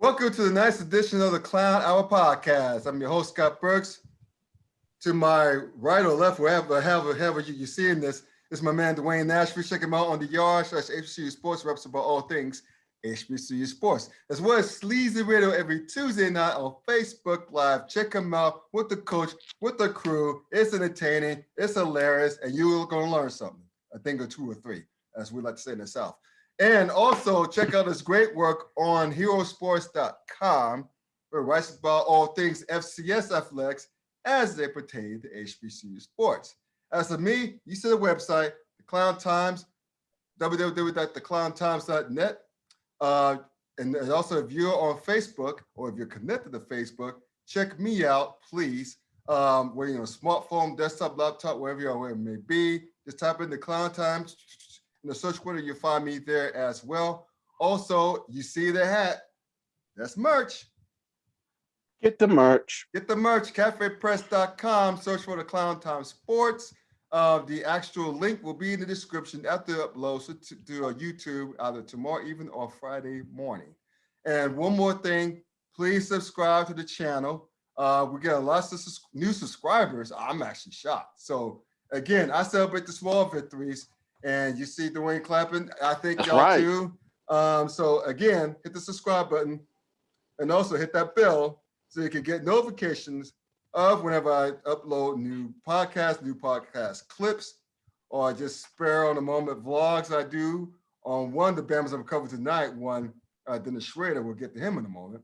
Welcome to the nice edition of the Clown Hour Podcast. I'm your host, Scott Burks. To my right or left, wherever you're seeing this, is my man, Dwayne Nash. Please check him out on the yard / HBCU Sports, reps about all things HBCU Sports, as well as Sleazy Radio every Tuesday night on Facebook Live. Check him out with the coach, with the crew. It's entertaining, it's hilarious, and you're going to learn something, a thing or two or three, as we like to say in the South. And also check out his great work on herosports.com, where he writes about all things FCS athletics as they pertain to HBCU sports. As for me, you see the website, The Klown Times, www.theclowntimes.net. And also, if you're on Facebook or if you're connected to Facebook, check me out, please. Where smartphone, desktop, laptop, wherever you are, wherever it may be, just type in The Klown Times. In the search window, you'll find me there as well. Also, you see the hat. That's merch. Get the merch. Get the merch. CafePress.com. Search for the Clown Time Sports. The actual link will be in the description after the upload to YouTube either tomorrow evening or Friday morning. And one more thing, please subscribe to the channel. We get lots of new subscribers. I'm actually shocked. So again, I celebrate the small victories. And you see Dwayne clapping. I think y'all too. So again, hit the subscribe button and also hit that bell so you can get notifications of whenever I upload new podcast clips, or just spare on the moment vlogs I do on one of the Bama's I'm covered tonight. One, Dennis Schröder, we'll get to him in a moment.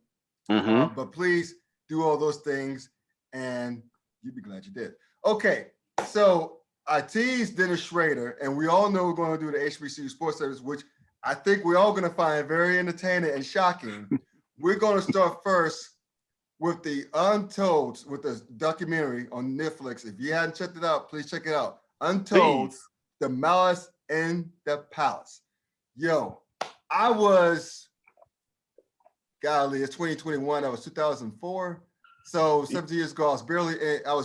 But please do all those things and you'd be glad you did. Okay, so I teased Dennis Schröder, and we all know we're going to do the HBCU Sports Service, which I think we're all going to find very entertaining and shocking. We're going to start first with the Untold, with the documentary on Netflix. If you hadn't checked it out, please check it out. Untold, the Malice in the Palace. Yo, I was, golly, it's 2021. That was 2004. So 17 years ago, I was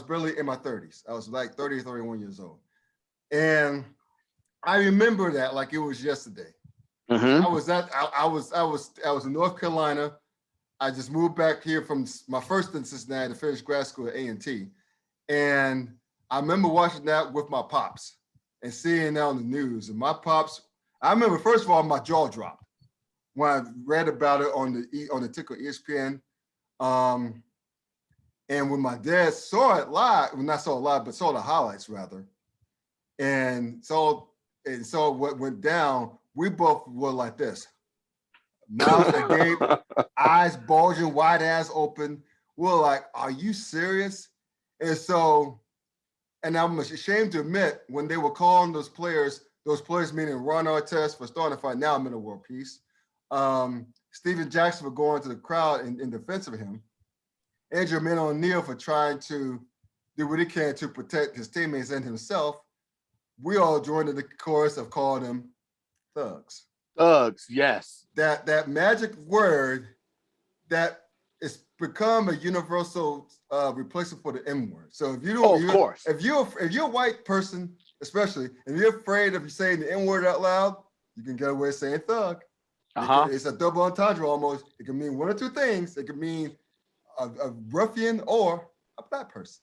barely in my 30s. I was like 30 or 31 years old. And I remember that like it was yesterday. I was in North Carolina. I just moved back here from my first in Cincinnati to finish grad school at A&T. And I remember watching that with my pops and seeing that on the news. And my pops, I remember, first of all, my jaw dropped when I read about it on the ticker ESPN. And when my dad saw it live, well, not saw it live, but saw the highlights rather, and saw what went down, we both were like this. Mouths agape, eyes bulging, wide ass open. We're like, are you serious? And I'm ashamed to admit, when they were calling those players meaning Ron Artest for starting to fight, now I'm in a world peace. Steven Jackson for going to the crowd in defense of him. And Jermaine O'Neal for trying to do what he can to protect his teammates and himself. We all joined in the chorus of calling them thugs. Thugs, yes. That magic word that it's become a universal replacement for the N word. So if you don't, of course, if you're a white person, especially, and you're afraid of saying the N word out loud, you can get away with saying thug. It's a double entendre almost. It can mean one or two things. It can mean a ruffian or a black person.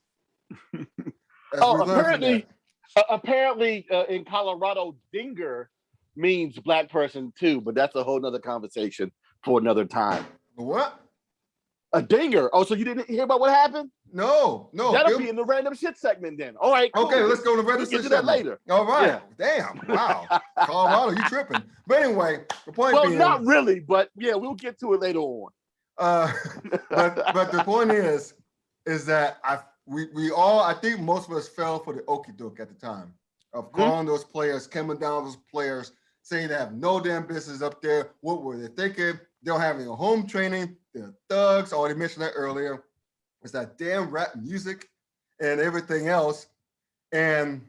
Apparently in Colorado, dinger means black person too, but that's a whole nother conversation for another time. What? A dinger. Oh, so you didn't hear about what happened? No. That'll be in the random shit segment then. All right, cool. Okay, let's go to the random shit segment. That later. All right. Yeah. Damn. Wow. Colorado, you tripping. But anyway, the point being. Well, not really, but yeah, we'll get to it later on. But the point is that I think most of us fell for the okie doke at the time of calling those players, coming down those players, saying they have no damn business up there. What were they thinking? They don't have any home training. They're thugs. I already mentioned that earlier. It's that damn rap music and everything else. And,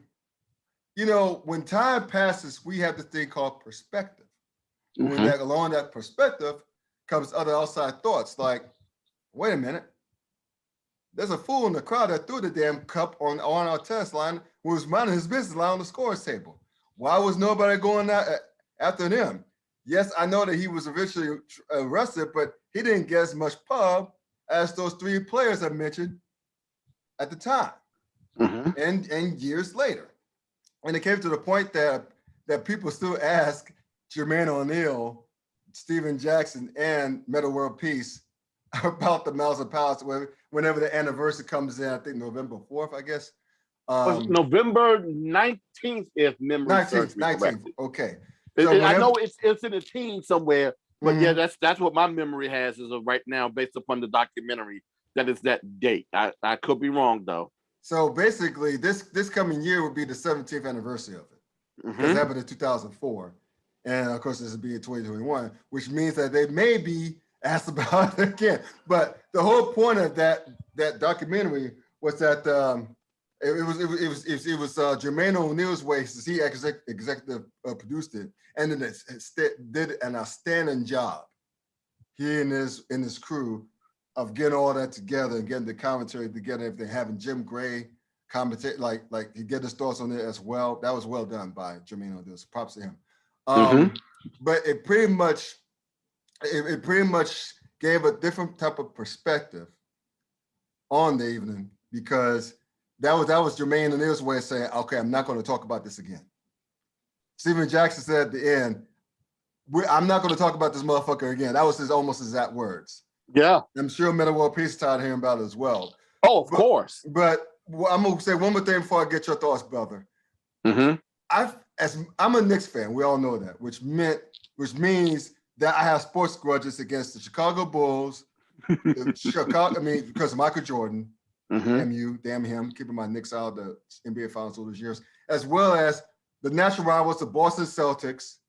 when time passes, we have this thing called perspective. Along that perspective comes other outside thoughts like, wait a minute. There's a fool in the crowd that threw the damn cup on our test line who was minding his business lying on the scores table. Why was nobody going after them? Yes, I know that he was eventually arrested, but he didn't get as much pub as those three players I mentioned at the time and years later. And it came to the point that people still ask Jermaine O'Neal, Steven Jackson, and Metta World Peace about the Malice Palace whenever the anniversary comes in. I think November 4th, I guess. Was November 19th, if memory serves me 19th. correctly. Okay. So I know it's in a team somewhere, but Mm-hmm. yeah, that's what my memory has as of right now, based upon the documentary. That is that date. I could be wrong though. So basically, this coming year would be the 17th anniversary of it, because it happened in 2004, and of course this will be in 2021, which means that they may be asked about it again. But the whole point of that documentary was that it was Jermaine O'Neal's way, since he executive produced it, and then it did an outstanding job. He and his crew of getting all that together and getting the commentary together. If they're having Jim Gray commentate, like he get his thoughts on it as well. That was well done by Jermaine O'Neal. So props to him. But it pretty much gave a different type of perspective on the evening, because that was Jermaine O'Neal's way of saying, okay, I'm not going to talk about this again. Steven Jackson said at the end, I'm not going to talk about this motherfucker again. That was his almost exact words. Yeah. I'm sure Metta World Peace is tired of hearing about it as well. Oh, of course. But I'm going to say one more thing before I get your thoughts, brother. I'm a Knicks fan. We all know that, which means that I have sports grudges against the Chicago Bulls, because of Michael Jordan, damn him, keeping my Knicks out of the NBA Finals all those years, as well as the natural rivals, the Boston Celtics,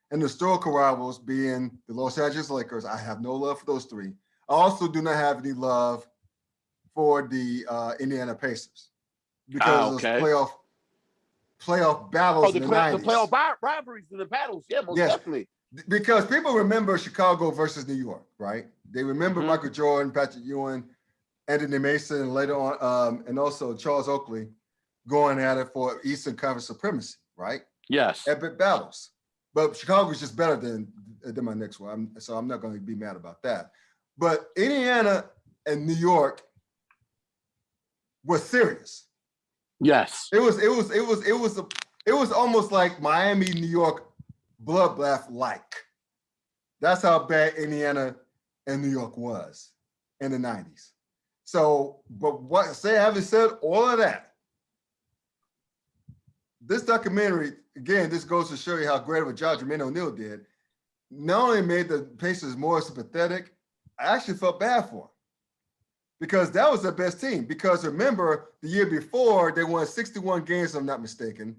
and the historical rivals being the Los Angeles Lakers. I have no love for those three. I also do not have any love for the Indiana Pacers, because of those playoff battles in the 90s. The playoff rivalries and the battles, yeah, most definitely. Because people remember Chicago versus New York, right? They remember Michael Jordan, Patrick Ewing, Anthony Mason, and later on, and also Charles Oakley going at it for Eastern Conference supremacy, right? Yes. Epic battles. But Chicago is just better than my Knicks were, so I'm not going to be mad about that. But Indiana and New York was serious. Yes. It was almost like Miami, New York bloodbath like. That's how bad Indiana and New York was in the 90s. So, but having said all of that, this documentary, again, this goes to show you how great of a job Jermaine O'Neal did. Not only made the Pacers more sympathetic, I actually felt bad for them, because that was their best team. Because remember, the year before, they won 61 games, if I'm not mistaken.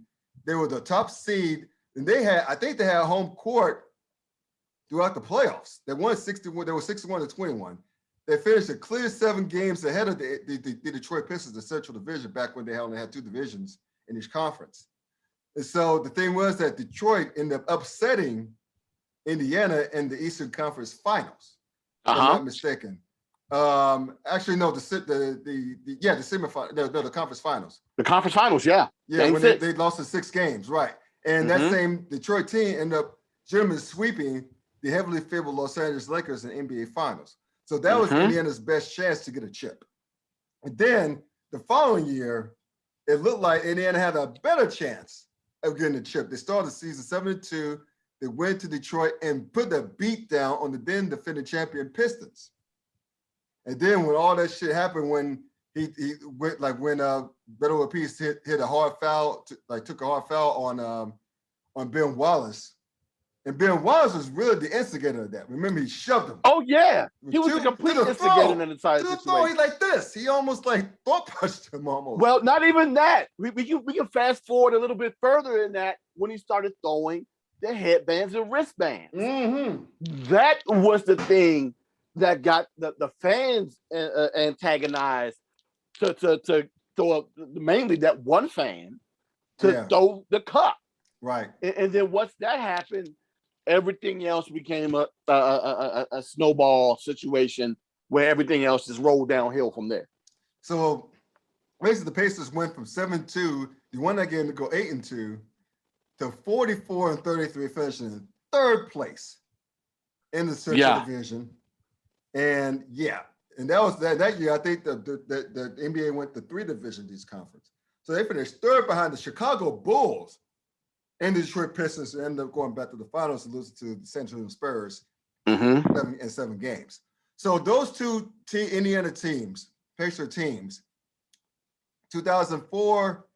They were the top seed, and I think they had home court throughout the playoffs. They won 61, they were 61-21. They finished a clear 7 games ahead of the Detroit Pistons, the Central Division, back when they only had 2 divisions in each conference. And so the thing was that Detroit ended up upsetting Indiana in the Eastern Conference Finals, if I'm not mistaken. Actually, no, the semifinal, the conference finals. The conference finals, yeah. Yeah, when they lost in 6 games, right. And that same Detroit team ended up generally sweeping the heavily favored Los Angeles Lakers in NBA Finals. So that was Indiana's best chance to get a chip. And then the following year, it looked like Indiana had a better chance of getting a chip. They started the season 7-2. They went to Detroit and put the beat down on the then defending champion Pistons. And then when all that shit happened, when he went, like when Metta World Peace hit a hard foul, took a hard foul on Ben Wallace. And Ben Wallace was really the instigator of that. Remember, he shoved him. Oh, yeah. He was the complete instigator in the entire situation. He's like this. He almost thought punched him almost. Well, not even that. We can fast forward a little bit further in that when he started throwing the headbands and wristbands. That was the thing that got the fans antagonized to throw up, mainly that one fan, to throw the cup. Right. And then once that happened, everything else became a snowball situation where everything else just rolled downhill from there. So basically the Pacers went from 7-2, they won that game to go 8-2, to 44-33 finishing third place in the Central Division. And that was that year. I think the NBA went to 3 divisions East Conference. So they finished third behind the Chicago Bulls and the Detroit Pistons, and ended up going back to the finals and losing to the San Antonio Spurs in 7 games. So those 2 Indiana teams, Pacer teams, 2004,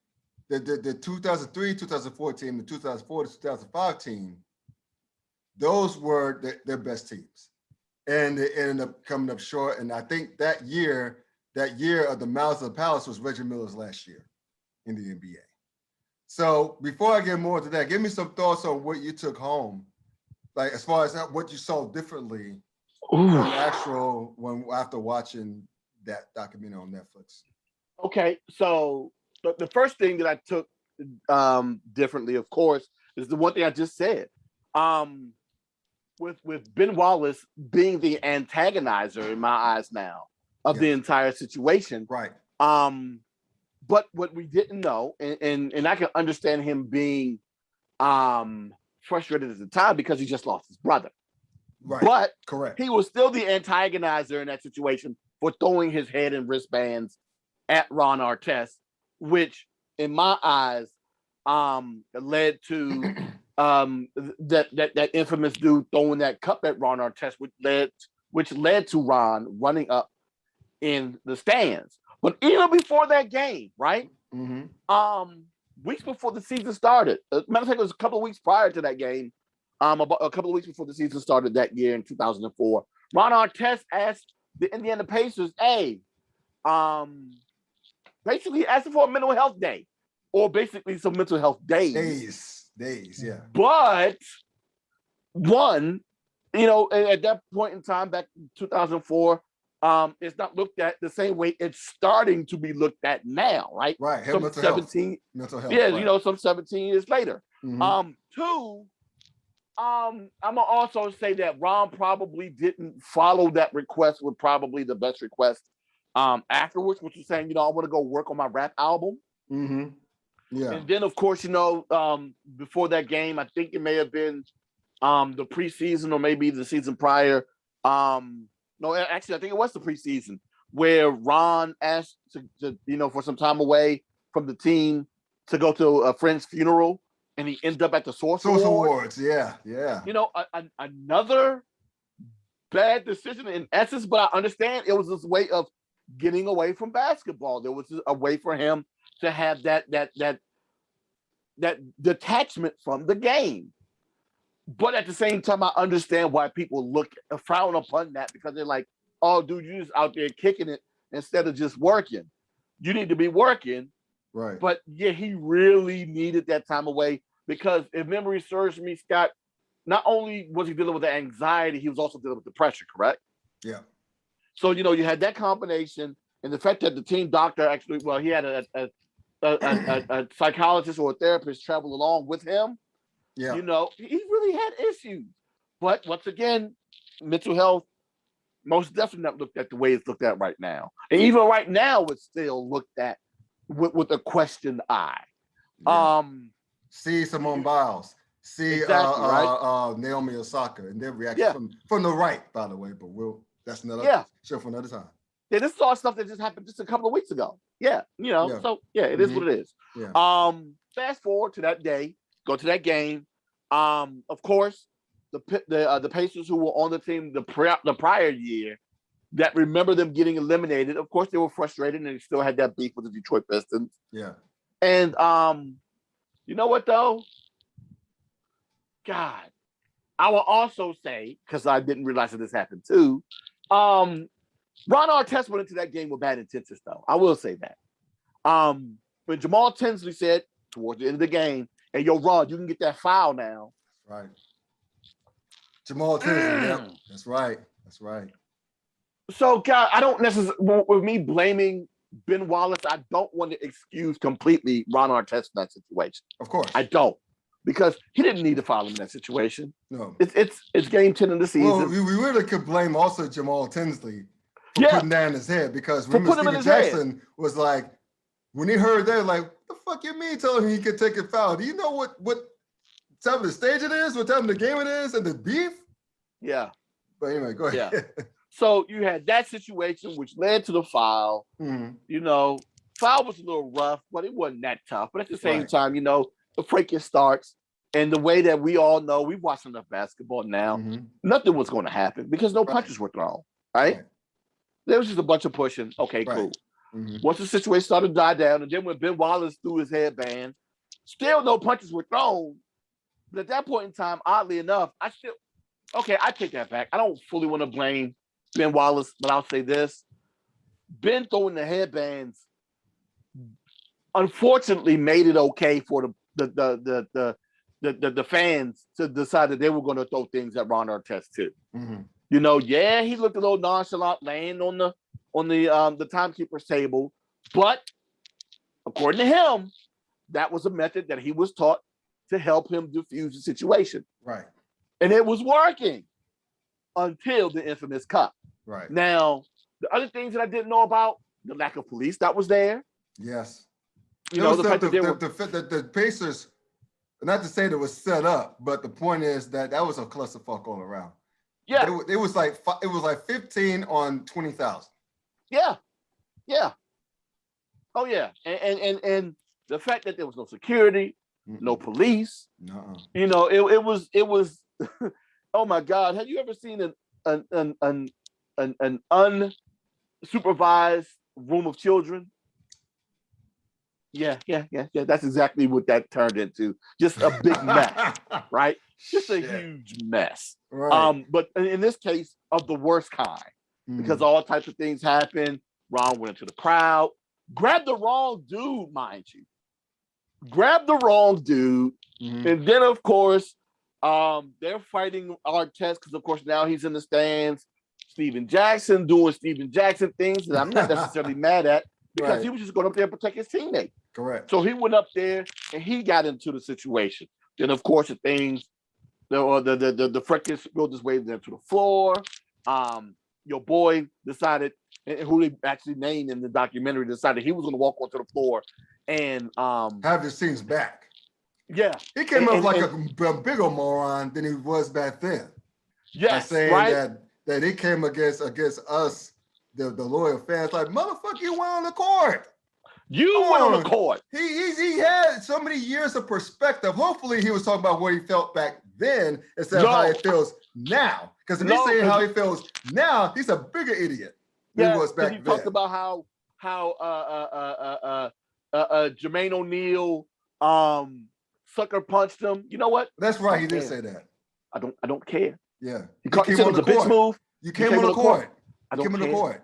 the 2003, 2004 team, the 2004 to 2005 team, those were their best teams. And they ended up coming up short. And I think that year of the Malice of the Palace was Reggie Miller's last year in the NBA. So before I get more into that, give me some thoughts on what you took home, like as far as what you saw differently after watching that documentary on Netflix. Okay, so the first thing that I took differently, of course, is the one thing I just said. With Ben Wallace being the antagonizer in my eyes now of the entire situation. Right. But what we didn't know, and I can understand him being frustrated at the time because he just lost his brother. Right. But correct. He was still the antagonizer in that situation for throwing his head and wristbands at Ron Artest, which in my eyes led to that infamous dude throwing that cup at Ron Artest, which led to Ron running up in the stands. But even before that game, right? Weeks before the season started, matter of fact, it was a couple of weeks prior to that game, about a couple of weeks before the season started that year in 2004, Ron Artest asked the Indiana Pacers, basically asking for a mental health day, or basically some mental health days, yeah. But one, at that point in time, back in 2004, it's not looked at the same way it's starting to be looked at now, right? Right. Some 17, mental health. Yeah, right. Some 17 years later. Two, I'm gonna also say that Ron probably didn't follow that request with probably the best request afterwards, which was saying, I want to go work on my rap album. Yeah. And then, of course, before that game, I think it may have been the preseason or maybe the season prior. No, actually, I think it was the preseason where Ron asked to for some time away from the team to go to a friend's funeral, and he ended up at the Source Awards. Yeah. Another bad decision in essence, but I understand it was this way of getting away from basketball. There was a way for him to have that detachment from the game. But at the same time, I understand why people frown upon that, because they're like, oh, dude, you're just out there kicking it instead of just working. You need to be working. Right. But yeah, he really needed that time away, because if memory serves me, Scott, not only was he dealing with the anxiety, he was also dealing with the pressure, correct? Yeah. So, you had that combination, and the fact that the team doctor actually, he had a psychologist or a therapist travel along with him. Yeah. He really had issues. But once again, mental health most definitely not looked at the way it's looked at right now. And even right now, it's still looked at with a questioned eye. Yeah. See Simone Biles. See exactly, right? Naomi Osaka and their reaction from the right, by the way. But that's another show for another time. Yeah, this is all stuff that just happened just a couple of weeks ago. Yeah, so it is what it is. Yeah. Fast forward to that day, go to that game. Of course, the Pacers who were on the team the prior year, that remember them getting eliminated. Of course, they were frustrated and they still had that beef with the Detroit Pistons. Yeah. And you know what though? God, I will also say, because I didn't realize that this happened too. Ron Artest went into that game with bad intentions, though. I will say that. When Jamal Tinsley said towards the end of the game, "Hey, yo, Ron, you can get that foul now." Right. Jamal Tinsley. Yep. That's right. So, God, I don't necessarily, with me blaming Ben Wallace, I don't want to excuse completely Ron Artest in that situation. Of course. I don't. Because he didn't need to foul him in that situation. No. It's game 10 of the season. Well, we really could blame also Jamal Tinsley for putting that in his head, because remember Stephen Jackson was like, when he heard that, like, what the fuck you mean telling him he could take a foul? Do you know what tell them the stage it is, or tell them the game it is, and the beef. Yeah. But anyway, go ahead. Yeah. So you had that situation, which led to the foul. Mm-hmm. You know, foul was a little rough, but it wasn't that tough. But at the same Right. time, you know, the fracas starts. And the way that we all know, we've watched enough basketball now, nothing was going to happen because no punches were thrown, right? There was just a bunch of pushing. Okay, cool. Once the situation started to die down, and then when Ben Wallace threw his headband, still no punches were thrown. But at that point in time, oddly enough, I take that back. I don't fully want to blame Ben Wallace, but I'll say this. Ben throwing the headbands unfortunately made it okay for the fans to decide that they were going to throw things at Ron Artest too. You know, yeah, he looked a little nonchalant laying on the timekeeper's table, but according to him, that was a method that he was taught to help him diffuse the situation. Right. And it was working until the infamous cut. Right. Now, the other things that I didn't know about, the lack of police that was there. Yes. You know, the fact that the Pacers, not to say that it was set up, but the point is that was a clusterfuck all around. Yeah. It was like 15 on 20,000. Yeah. Yeah. Oh yeah. And the fact that there was no security, no police. No. You know, it was oh my God. Have you ever seen an unsupervised room of children? Yeah. That's exactly what that turned into. Just a big mess, right? Just a huge mess. Right. But in this case, of the worst kind, because all types of things happened. Ron went into the crowd, grabbed the wrong dude, mind you. Grabbed the wrong dude, and then of course, they're fighting Artest because of course now he's in the stands. Steven Jackson doing Steven Jackson things that I'm not necessarily mad at because he was just going up there and protect his teammate. Correct. So he went up there and he got into the situation. Then of course the fracas spilled his way there to the floor. Your boy decided, who they actually named in the documentary, decided he was going to walk onto the floor and have his teams back. Yeah. He came up like a bigger moron than he was back then. Yes, by saying right? that he came against us, the loyal fans, like, motherfucker, you went on the court. You went on the court. He had so many years of perspective. Hopefully he was talking about what he felt back then instead of how he feels now. Because if he's saying how he feels now, he's a bigger idiot than he was back then. He talked about how Jermaine O'Neal sucker punched him. You know what? That's right. He did say that. I don't care. Yeah. He said it was a bitch move. You came on the court. I don't care.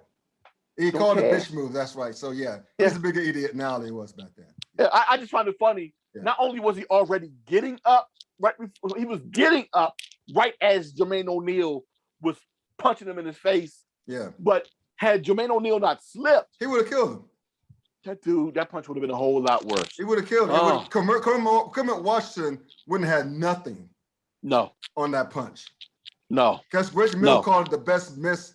He called it a bitch move. That's right. So yeah, he's a bigger idiot now than he was back then. Yeah, I just find it funny. Yeah. Not only was he already getting up right before, he was getting up right as Jermaine O'Neal was punching him in his face. Yeah. But had Jermaine O'Neal not slipped, he would have killed him. That punch would have been a whole lot worse. He would have killed him. Kermit Washington wouldn't have had nothing. No. On that punch. No. Because Reggie Miller called it the best miss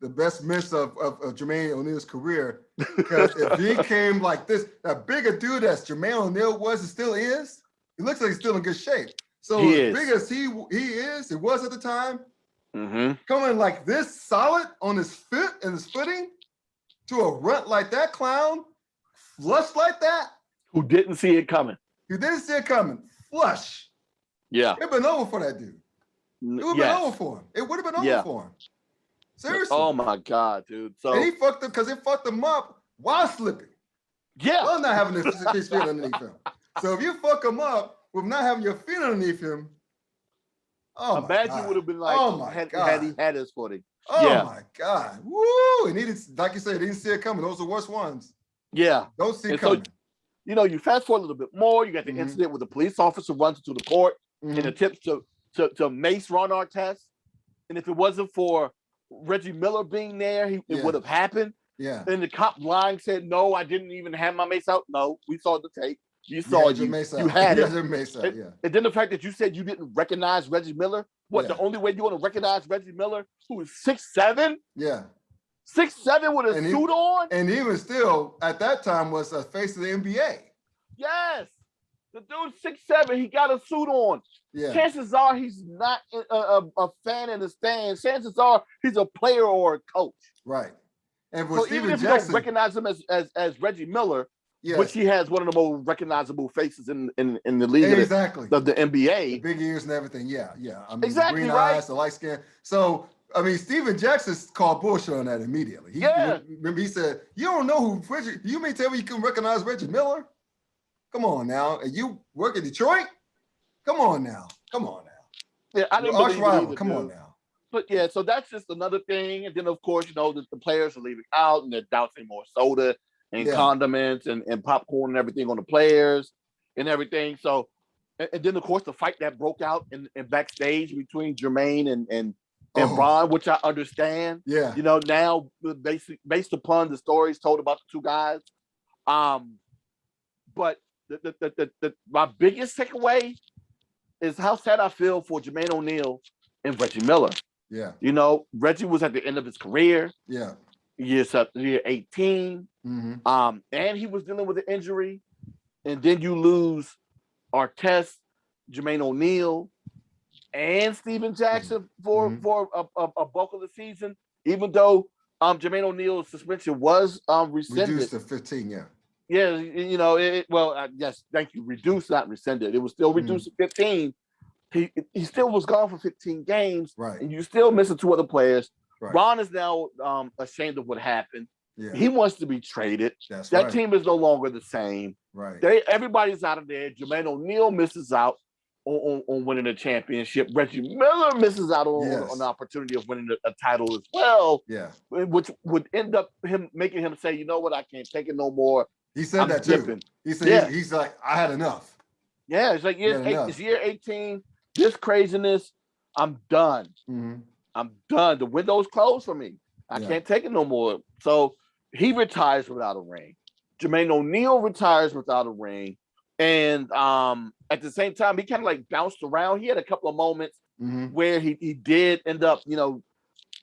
of Jermaine O'Neal's career. Because if he came like this, that bigger dude as Jermaine O'Neal was and still is, he looks like he's still in good shape. So as big as he was at the time, coming like this solid on his foot and his footing to a runt like that, Klown, flush like that. Who didn't see it coming. Flush. Yeah. It'd been over for that dude. It would have been over for him. It would have been over for him. Seriously. Oh my God, dude. So and he fucked him because it fucked him up while slipping. Yeah. While not having his feet underneath him. So if you fuck him up with not having your feet underneath him, imagine would have been like had he had his footing. Oh my God. Woo! And he didn't, like you said, he didn't see it coming. Those are the worst ones. Yeah. Don't see it coming. So, you fast forward a little bit more. You got the incident where the police officer runs into the court and attempts to mace Ron Artest. And if it wasn't for Reggie Miller being there, it would have happened. Yeah. And the cop lying said, "No, I didn't even have my mace out." No, we saw the tape. You saw you had it. And then the fact that you said you didn't recognize Reggie Miller. What, the only way you want to recognize Reggie Miller, who is 6'7"? Yeah. 6'7" with a suit on? And even still, at that time, was a face of the NBA. Yes. The dude's 6'7". He got a suit on. Yeah. Chances are he's not a fan in the stands. Chances are he's a player or a coach. Right. And so Steven even if Jackson, you don't recognize him as Reggie Miller, yes, which he has one of the most recognizable faces in the league, exactly, of the NBA, the big ears and everything. Yeah. I mean, exactly, the green right? eyes, the light skin. So I mean, Steven Jackson called bullshit on that immediately. Remember he said, "You don't know who Reggie. You may tell me you can recognize Reggie Miller? Come on now, and you work in Detroit? Come on now. Yeah, I didn't arch believe rival. it either, Come dude. on now." But yeah, so that's just another thing. And then of course, the players are leaving out and they're dousing more soda and condiments and popcorn and everything on the players and everything. So, and then of course the fight that broke out in backstage between Jermaine and Ron, which I understand. Yeah. Now based upon the stories told about the two guys. But my biggest takeaway is how sad I feel for Jermaine O'Neal and Reggie Miller. Yeah. Reggie was at the end of his career. Yeah. Year 18. Mm-hmm. And he was dealing with an injury. And then you lose Artest, Jermaine O'Neal, and Steven Jackson for a bulk of the season, even though Jermaine O'Neal's suspension was rescinded. Reduced to 15, yeah. Yeah, yes, thank you. Reduced, not rescinded. It was still reduced to 15. He still was gone for 15 games, right? And you still missing two other players. Right. Ron is now ashamed of what happened. Yeah. He wants to be traded. That team is no longer the same. Right. Everybody's out of there. Jermaine O'Neal misses out on winning a championship. Reggie Miller misses out on the opportunity of winning a title as well. Yeah. Which would end up making him say, "You know what? I can't take it no more." He said that too. He said he's like, "I had enough." Yeah, it's like it's year 18. This craziness, I'm done. Mm-hmm. I'm done. The window's closed for me. I can't take it no more. So he retires without a ring. Jermaine O'Neal retires without a ring. And at the same time, he kind of like bounced around. He had a couple of moments where he did end up,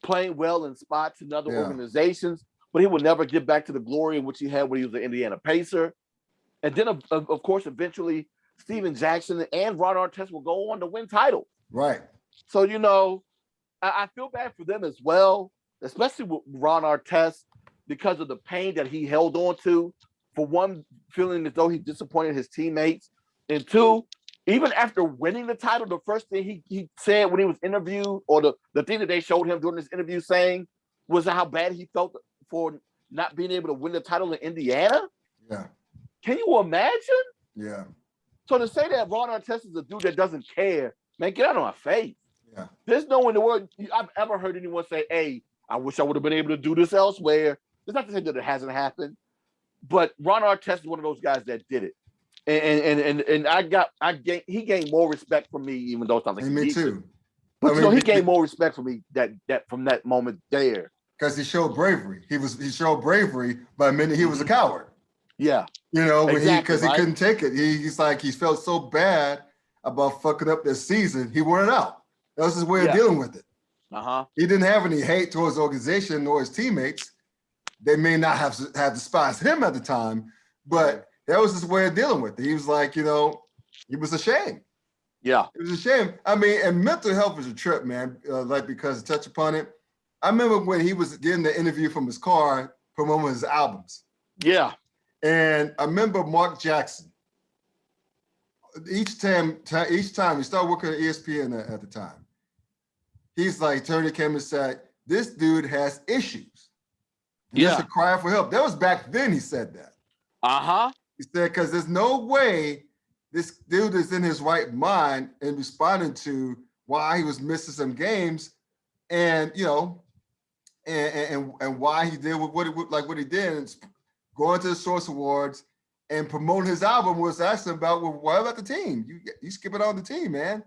playing well in spots in other organizations, but he would never get back to the glory in which he had when he was an Indiana Pacer. And then, of course, eventually, Steven Jackson and Ron Artest will go on to win titles. Right. So, I feel bad for them as well, especially with Ron Artest, because of the pain that he held on to. For one, feeling as though he disappointed his teammates. And two, even after winning the title, the first thing he said when he was interviewed, or the thing that they showed him during this interview saying, was how bad he felt for not being able to win the title in Indiana. Yeah. Can you imagine? Yeah. So to say that Ron Artest is a dude that doesn't care, man, get out of my face. Yeah. There's no in the world I've ever heard anyone say, "Hey, I wish I would have been able to do this elsewhere." It's not to say that it hasn't happened, but Ron Artest is one of those guys that did it. And he gained more respect from me, even though it's not like me too. But he gained more respect from me that from that moment there. Because he showed bravery. He showed bravery, but admitting he was a coward. Yeah. Because he couldn't take it. He's like, he felt so bad about fucking up this season, he wanted out. That was his way of dealing with it. He didn't have any hate towards the organization nor his teammates. They may not have despised him at the time, but that was his way of dealing with it. He was like, he was ashamed. Yeah. It was a shame. I mean, and mental health is a trip, man, because to touch upon it, I remember when he was getting the interview from his car promoting his albums. Yeah. And I remember Mark Jackson. Each time he started working at ESPN at the time, he's like, turned to him and said, "This dude has issues." Just a cry for help. That was back then he said that. He said, because there's no way this dude is in his right mind and responding to why he was missing some games and, and why he did what he did, and going to the Source Awards and promoting his album was asking about, well, what about the team? You skip it on the team, man.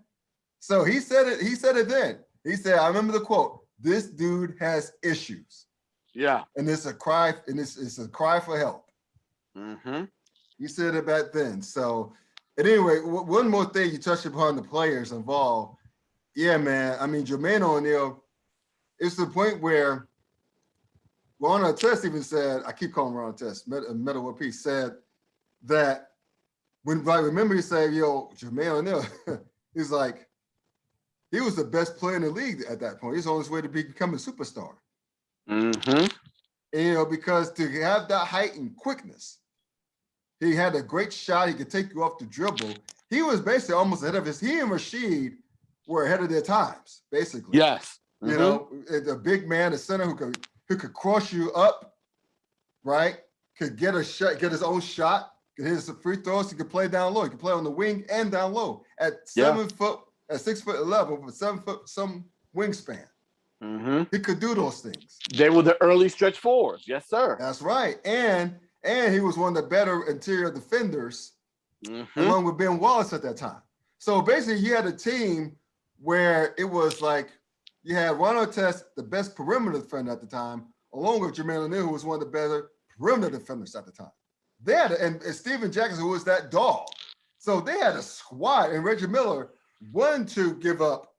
So he said it then. He said, I remember the quote, "This dude has issues." Yeah. And it's a cry, and it's a cry for help. He said it back then. So, and anyway, one more thing you touched upon the players involved. Yeah, man. I mean, Jermaine O'Neal, it's the point where Ron Artest even said, I keep calling Ron Artest, Metal World Peace, said that when I remember he said, yo, Jermaine O'Neal, he's like, he was the best player in the league at that point. He's on his way to becoming a superstar. Mm-hmm. And, because to have that height and quickness, he had a great shot. He could take you off the dribble. He was basically almost ahead of he and Rashid were ahead of their times, basically. Yes. You know, a big man, a center who could cross you up, right? Could get a shot, get his own shot, could hit some free throws. He could play down low. He could play on the wing and down low at 6'11", with 7 foot some wingspan. Mm-hmm. He could do those things. They were the early stretch fours. Yes, sir. That's right. And he was one of the better interior defenders, along with Ben Wallace at that time. So basically, you had a team where it was like you had Ron Artest, the best perimeter defender at the time, along with Jermaine O'Neal, who was one of the better perimeter defenders at the time. They had and Steven Jackson, who was that dog. So they had a squad, and Reggie Miller wanted to give up.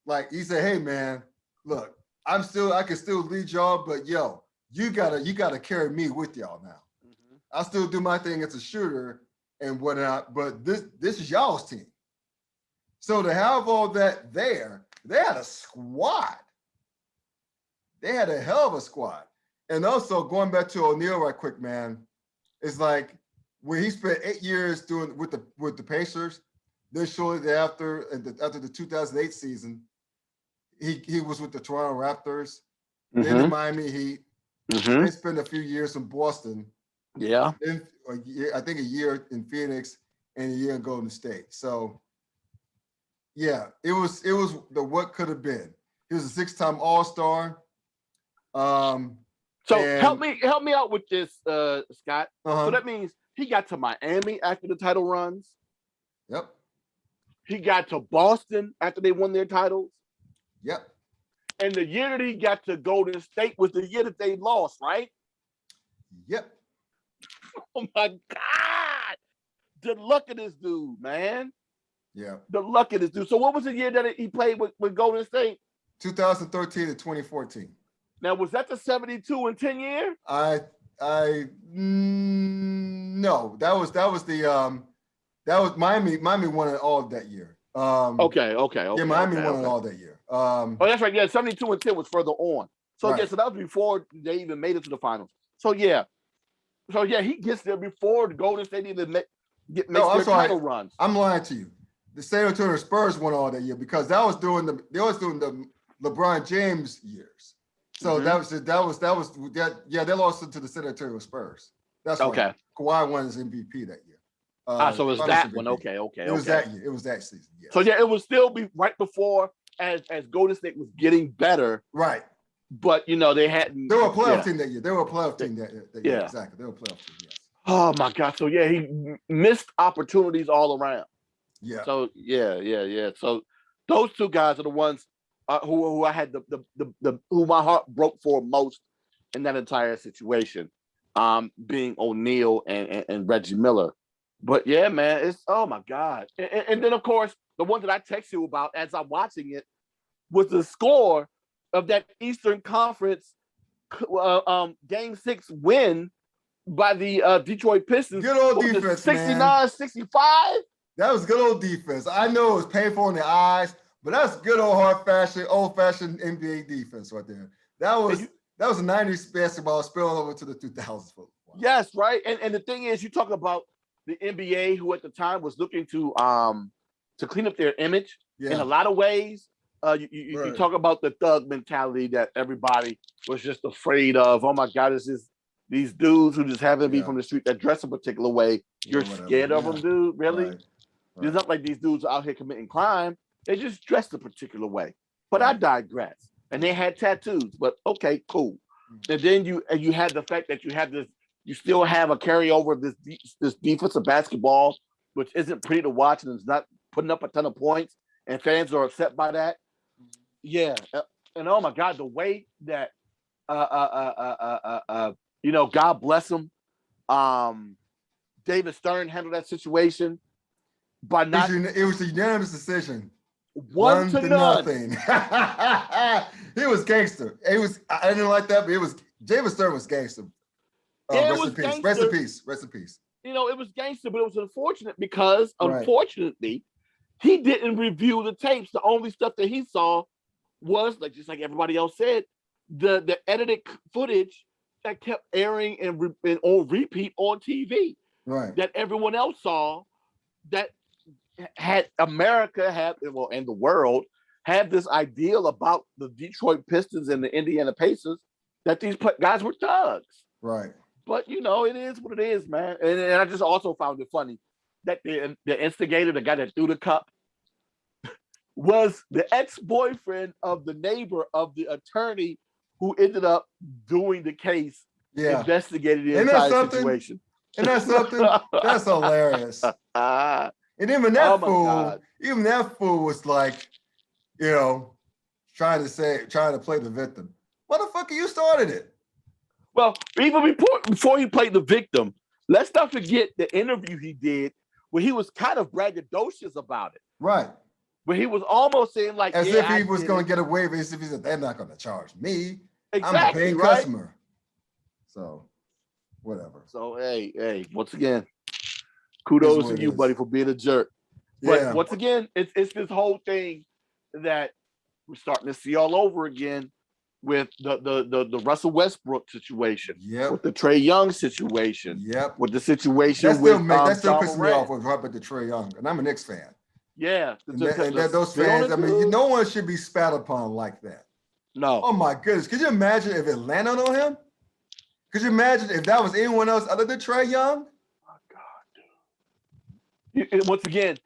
Like he said, "Hey man, look, I can still lead y'all, but yo, you gotta carry me with y'all now. I still do my thing as a shooter and whatnot, but this is y'all's team." So to have all that there, they had a squad. They had a hell of a squad. And also going back to O'Neal right quick, man, it's like when he spent 8 years doing with the Pacers, then shortly thereafter, after the 2008 season, he was with the Toronto Raptors, then the Miami Heat. They spent a few years in Boston. Yeah. Then I think a year in Phoenix and a year in Golden State. So yeah, it was the what could have been. He was a 6-time All-Star. So help me out with this, Scott. Uh-huh. So that means he got to Miami after the title runs. Yep. He got to Boston after they won their titles. Yep. And the year that he got to Golden State was the year that they lost, right? Yep. Oh my God. The luck of this dude, man. Yeah. The luck of this dude. So what was the year that he played with Golden State? 2013 to 2014. Now, was that the 72 and 10 year? No, that was Miami. Miami won it all that year. Okay. Yeah, Miami won it all that year. Oh, that's right. Yeah, 72 and 10 was further on. So Right. yeah, so that was before they even made it to the finals. So yeah, he gets there before the Golden State even makes their title runs. I'm lying to you. The San Antonio Spurs won all that year because that was during the LeBron James years. So that was they lost to the San Antonio Spurs. That's okay. Right. Kawhi won his MVP that year. So it was that MVP. One. Okay. It was that year. It was that season. Yes. So yeah, it would still be right before as Golden State was getting better. Right. But they hadn't. They were a playoff team that year. They were a playoff team that year. Yeah. Exactly. They were a playoff team. Yes. Oh my God. So yeah, he missed opportunities all around. Yeah. So yeah. So those two guys are the ones who I had who my heart broke for most in that entire situation, being O'Neal and Reggie Miller. But yeah, man, it's oh my God. And then of course the one that I text you about as I'm watching it was the score of that Eastern Conference Game 6 win by the Detroit Pistons. Good old defense, 69-65. That was good old defense. I know it was painful in the eyes, but that's good old old-fashioned NBA defense right there. That was a 90s basketball spilling over to the 2000s football. Yes, right. And the thing is, you talk about the NBA, who at the time was looking to clean up their image in a lot of ways. You talk about the thug mentality that everybody was just afraid of. Oh my God, it's just these dudes who just happen to be from the street that dress a particular way. You're scared of them, dude. Really? Right. It's not like these dudes are out here committing crime. They just dressed a particular way. But I digress. And they had tattoos. But okay, cool. And then you had the fact that you have this. You still have a carryover of this defensive basketball, which isn't pretty to watch and it's not putting up a ton of points, and fans are upset by that. Yeah, and oh my God, the way that God bless him, David Stern handled that situation by not. It was a unanimous decision. One to nothing. He was gangster. I didn't like that, but David Stern was gangster. Rest in peace. it was gangster, but it was unfortunate because, Right. unfortunately, he didn't review the tapes. The only stuff that he saw was, like, just like everybody else said, the edited footage that kept airing and on repeat on TV. Right. That everyone else saw, that had America and the world had this ideal about the Detroit Pistons and the Indiana Pacers, that these guys were thugs. Right. But it is what it is, man. And I just also found it funny that the instigator, the guy that threw the cup, was the ex-boyfriend of the neighbor of the attorney who ended up doing the case, investigating the entire situation. And that's something that's hilarious. And even that fool was like, trying to play the victim. Motherfucker, you started it. Well, even before he played the victim, let's not forget the interview he did where he was kind of braggadocious about it. Right. Where he was almost saying like, as if he was going to get away with it, as if he said, they're not going to charge me. Exactly, I'm a paying customer. So, whatever. So, hey, once again, kudos to you, buddy, for being a jerk. But once again, it's this whole thing that we're starting to see all over again with the Russell Westbrook situation, with the Trae Young situation, with the situation that still pisses me off with the Trae Young, and I'm a Knicks fan. Yeah, and those fans. I mean, no one should be spat upon like that. No. Oh my goodness! Could you imagine if it landed on him? Could you imagine if that was anyone else other than Trae Young? Oh God, dude! Once again,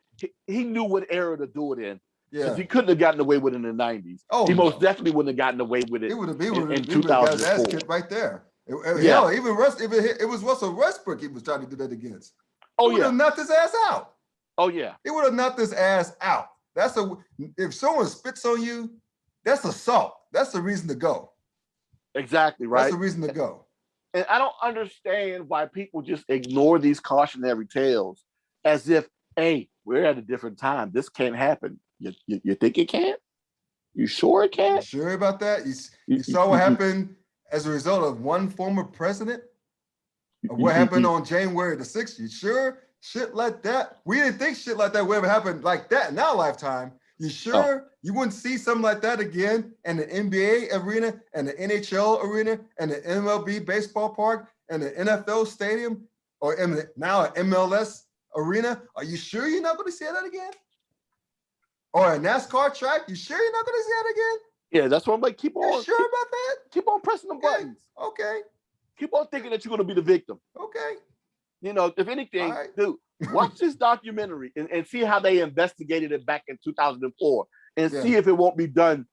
he knew what era to do it in. Yeah, because he couldn't have gotten away with it in the '90s. Oh, he most definitely wouldn't have gotten away with it. He would have in 2004. Right there. Hell, even it was Russell Westbrook he was trying to do that against. Oh, he would have knocked his ass out. Oh yeah, he would have knocked his ass out. If someone spits on you, that's assault. That's the reason to go. Exactly right. That's the reason to go. And I don't understand why people just ignore these cautionary tales as if, hey, we're at a different time. This can't happen. You think it can? You sure it can? You sure about that? You saw what happened as a result of one former president? Of what happened on January the 6th? You sure? Shit like that? We didn't think shit like that would ever happen like that in our lifetime. You sure you wouldn't see something like that again in the NBA arena and the NHL arena and the MLB baseball park and the NFL stadium or now an MLS arena? Are you sure you're not going to see that again? Or a NASCAR track? You sure you're not going to see that again? Yeah, that's what I'm like. Keep on. You sure about that? Keep on pressing the buttons. Okay. Keep on thinking that you're going to be the victim. Okay. If anything, dude, watch this documentary and see how they investigated it back in 2004 and see if it won't be done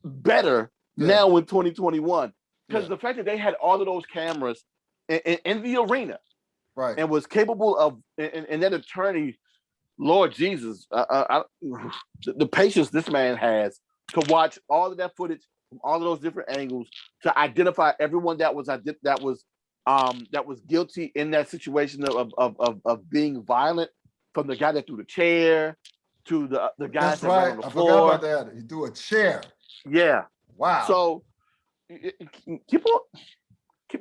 better now in 2021. Because the fact that they had all of those cameras in the arena and was capable of, and that attorney, Lord Jesus, the patience this man has to watch all of that footage from all of those different angles to identify everyone that was guilty in that situation of being violent, from the guy that threw the chair to the guys that were on the floor. I forgot about that. He threw a chair. Yeah. Wow. So keep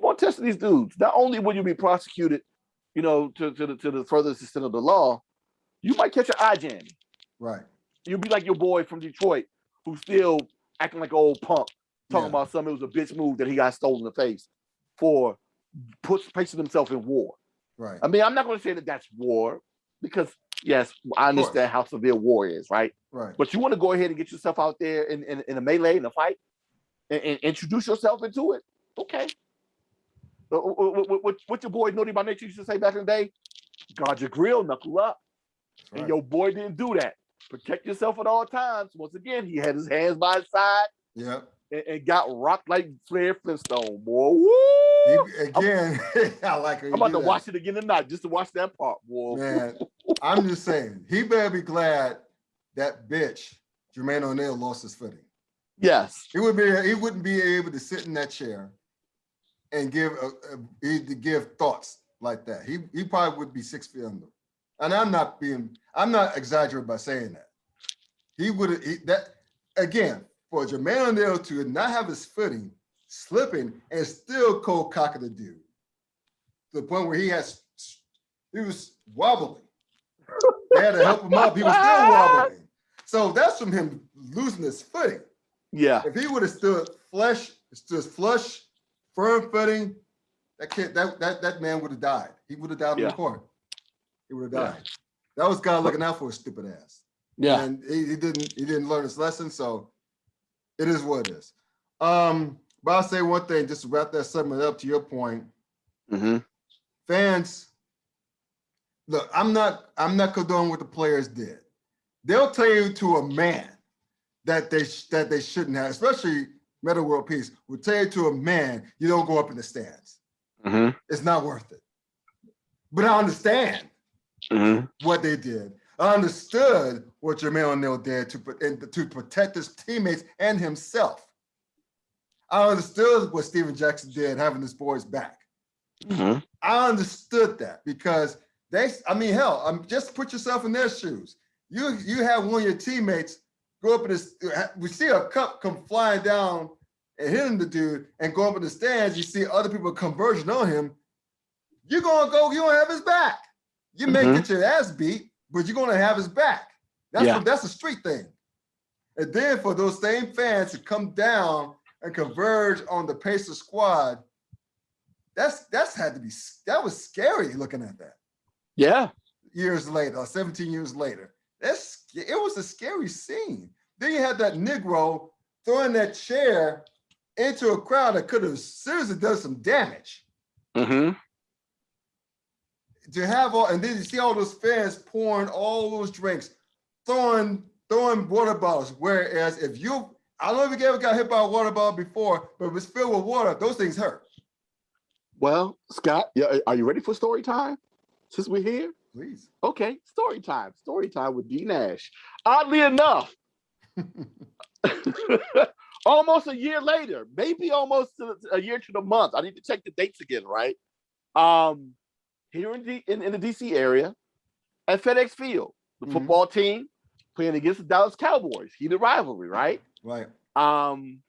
on testing these dudes. Not only will you be prosecuted, to the furthest extent of the law, you might catch an eye jam. Right. You'll be like your boy from Detroit who's still acting like an old punk, talking about something. It was a bitch move that he got stolen in the face for placing himself in war. Right. I mean, I'm not going to say that that's war because, yes, I understand how severe war is, right? Right. But you want to go ahead and get yourself out there in a melee, in a fight, and introduce yourself into it. Okay. What your boy Naughty by Nature used to say back in the day, guard your grill, knuckle up. Right. And your boy didn't do that. Protect yourself at all times. Once again, he had his hands by his side. Yeah. And got rocked like Flair Flintstone, boy. Woo! I like it. I'm about to watch it again tonight just to watch that part, boy. Man, I'm just saying, he better be glad that bitch, Jermaine O'Neal, lost his footing. Yes. He wouldn't be able to sit in that chair and give thoughts like that. He probably would be 6 feet under. And I'm not exaggerating by saying that. He would have again. For Jermaine O'Neal to not have his footing, slipping, and still cold cocking the dude, to the point where he has He was wobbling. They had to help him up. He was still wobbling. So that's from him losing his footing. Yeah. If he would have stood flush, firm footing, that man would have died. He would have died on the court. He would have died. That was God looking out for his stupid ass. Yeah. And he didn't learn his lesson, so it is what it is. But I'll say one thing, just to wrap that segment up to your point. Mm-hmm. Fans, look, I'm not condoning what the players did. They'll tell you to a man that they shouldn't have, especially Meta World Peace, will tell you to a man, you don't go up in the stands. Mm-hmm. It's not worth it. But I understand what they did. I understood what Jermaine O'Neal did to protect his teammates and himself. I understood what Steven Jackson did, having his boys back. Mm-hmm. I understood that because just put yourself in their shoes. You have one of your teammates go up in this, we see a cup come flying down and hitting the dude and go up in the stands, you see other people converging on him, you're gonna have his back. You may get your ass beat, but you're gonna have his back. That's a street thing. And then for those same fans to come down and converge on the Pacers squad, that was scary looking at that. Yeah. Years later, 17 years later. It was a scary scene. Then you had that Negro throwing that chair into a crowd that could have seriously done some damage. Mm-hmm. To have and then you see all those fans pouring all those drinks, throwing water bottles. Whereas I don't know if you ever got hit by a water bottle before, but if it's filled with water, those things hurt. Well, Scott, are you ready for story time? Since we're here? Please. Okay, story time. Story time with D Nash. Oddly enough, almost a year later, maybe almost a year to the month. I need to check the dates again, right? Here in the DC area, at FedEx Field, the football team playing against the Dallas Cowboys. Heated rivalry, right? Right. And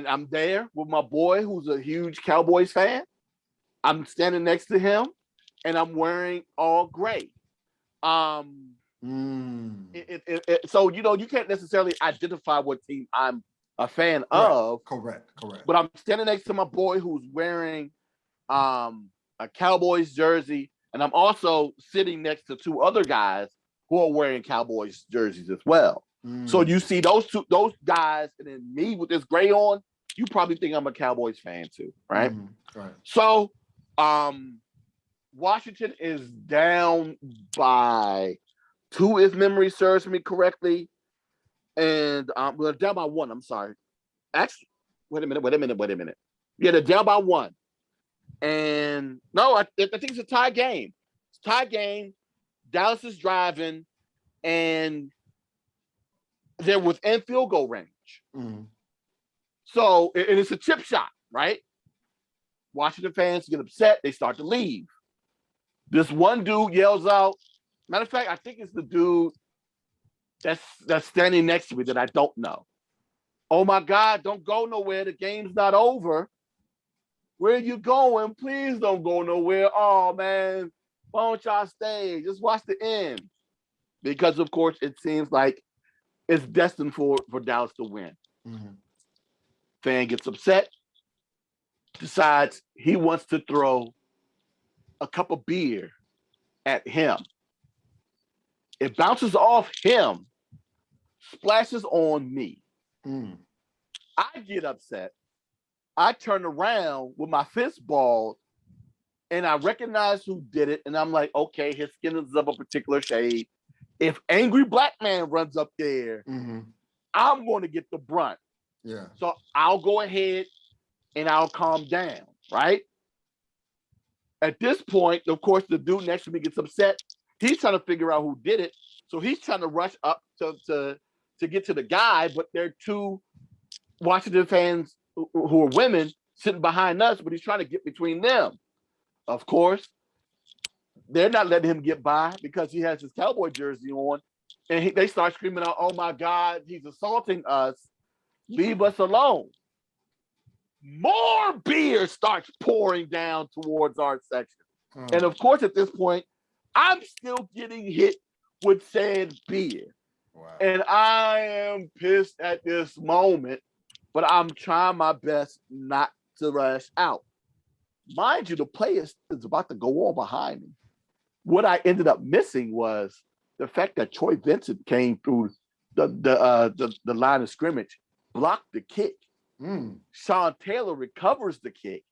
I'm there with my boy, who's a huge Cowboys fan. I'm standing next to him, and I'm wearing all gray. So you can't necessarily identify what team I'm a fan of. Correct. But I'm standing next to my boy who's wearing a Cowboys jersey, and I'm also sitting next to two other guys who are wearing Cowboys jerseys as well. So you see those guys, and then me with this gray on, you probably think I'm a Cowboys fan too, right? Right. So Washington is down by 2, if memory serves me correctly. And we're down by 1, I'm sorry. Actually, wait a minute. Yeah, they're down by 1. And no, I think it's a tie game. It's a tie game. Dallas is driving, and they're within field goal range. So, and it's a chip shot, right? Washington fans get upset. They start to leave. This one dude yells out. Matter of fact, I think it's the dude that's standing next to me that I don't know. Oh my God, don't go nowhere. The game's not over. Where are you going? Please don't go nowhere. Oh man, why don't y'all stay? Just watch the end. Because of course it seems like it's destined for Dallas to win. Fan gets upset, decides he wants to throw a cup of beer at him. It bounces off him, splashes on me. I get upset. I turn around with my fist balled, and I recognize who did it. And I'm like, okay, his skin is of a particular shade. If angry black man runs up there, I'm going to get the brunt. Yeah. So I'll go ahead and I'll calm down, right? At this point, of course, the dude next to me gets upset. He's trying to figure out who did it. So he's trying to rush up to get to the guy, but there are 2 Washington fans who are women sitting behind us, but he's trying to get between them. Of course, they're not letting him get by because he has his Cowboy jersey on, and they start screaming out, "Oh my God, he's assaulting us. Leave us alone." More beer starts pouring down towards our section. And of course, at this point, I'm still getting hit with said beer. Wow. And I am pissed at this moment, but I'm trying my best not to rush out. Mind you, the play is about to go on behind me. What I ended up missing was the fact that Troy Vincent came through the line of scrimmage, blocked the kick. Sean Taylor recovers the kick,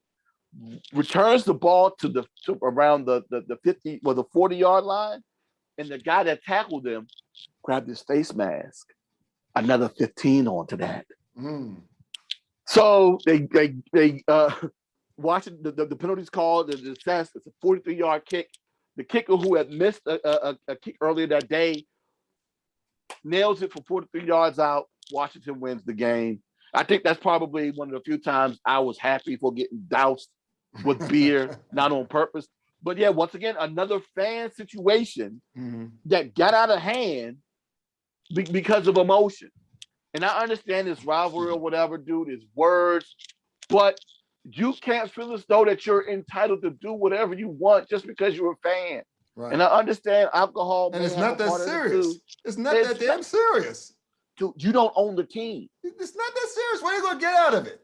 returns the ball to around the 50 or the 40-yard line, and the guy that tackled him grabbed his face mask. Another 15 onto that. So they watching the penalties called, the assess. It's a 43-yard kick. The kicker who had missed a kick earlier that day nails it for 43 yards out. Washington wins the game. I think that's probably one of the few times I was happy for getting doused with beer, not on purpose. But yeah, once again, another fan situation that got out of hand because of emotion. And I understand this rivalry or whatever, dude, is words, but you can't feel as though that you're entitled to do whatever you want just because you're a fan. Right. And I understand alcohol. And it's not that serious. It's not that damn serious. Dude, you don't own the team. It's not that serious. What are you going to get out of it?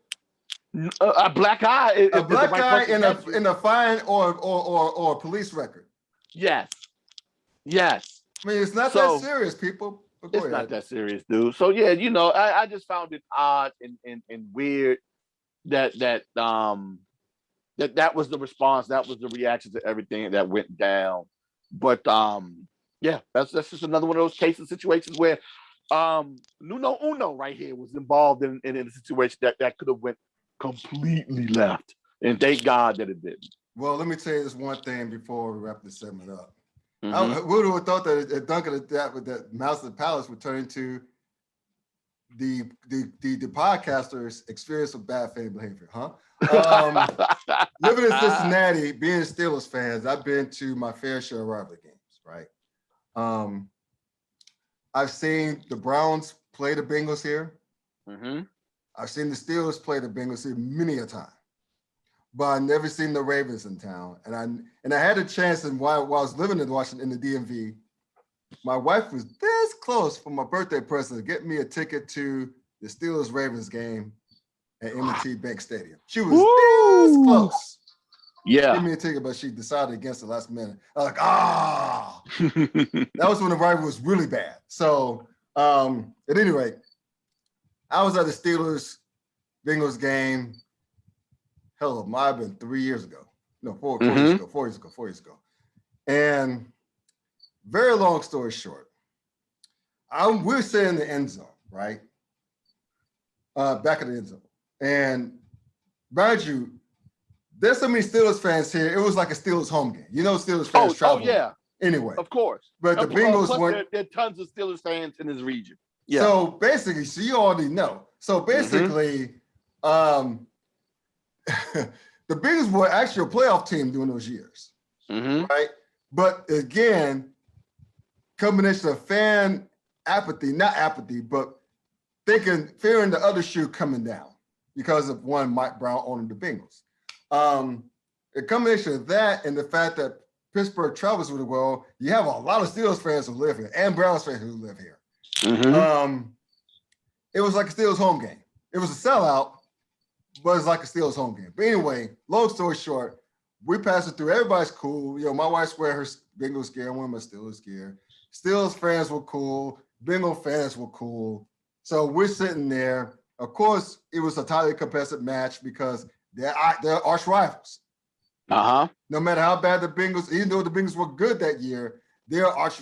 A black eye. A black eye in a fine or a police record. Yes. I mean, it's not that serious, people. It's not that serious, dude. So yeah, I just found it odd and weird that was the response, that was the reaction to everything that went down. But yeah, that's just another one of those cases, situations where Nuno Uno right here was involved in a situation that could have went completely left, and thank God that it didn't. Well, let me tell you this one thing before we wrap this segment up. I would have thought that Duncan that Mouse of the Palace would turn into the podcaster's experience of bad fan behavior, huh? Living in Cincinnati, being Steelers fans, I've been to my fair share of rivalry games, right? I've seen the Browns play the Bengals here. I've seen the Steelers play the Bengals here many a time, but I've never seen the Ravens in town. And I had a chance, and while I was living in Washington, in the DMV, my wife was this close for my birthday present to get me a ticket to the Steelers-Ravens game at M&T Bank Stadium. She was this close. Yeah. Give me a ticket, but she decided against the last minute. I was like, that was when the rivalry was really bad. So at any rate, I was at the Steelers-Bengals game. Hell, it might have been 3 years ago. No, 4 years ago. And very long story short, we're sitting in the end zone, right? Back in the end zone. And mind you, there's so many Steelers fans here. It was like a Steelers home game. Steelers fans travel. Oh, yeah. Anyway. Of course. But the Bengals weren't. There are tons of Steelers fans in this region. Yeah. So basically, you already know. So basically, the Bengals were actually a playoff team during those years, right? But again, combination of fan apathy, not apathy, but fearing the other shoe coming down because of one Mike Brown owning the Bengals. A combination of that and the fact that Pittsburgh travels really well, you have a lot of Steelers fans who live here and Browns fans who live here. It was like a Steelers home game. It was a sellout, but it's like a Steelers home game. But anyway, long story short, we passed it through. Everybody's cool. My wife's wearing her Bengals gear. I'm wearing my Steelers gear. Steelers fans were cool. Bengal fans were cool. So we're sitting there. Of course, it was a highly competitive match because they're arch rivals. No matter how bad the Bengals, even though the Bengals were good that year, they're arch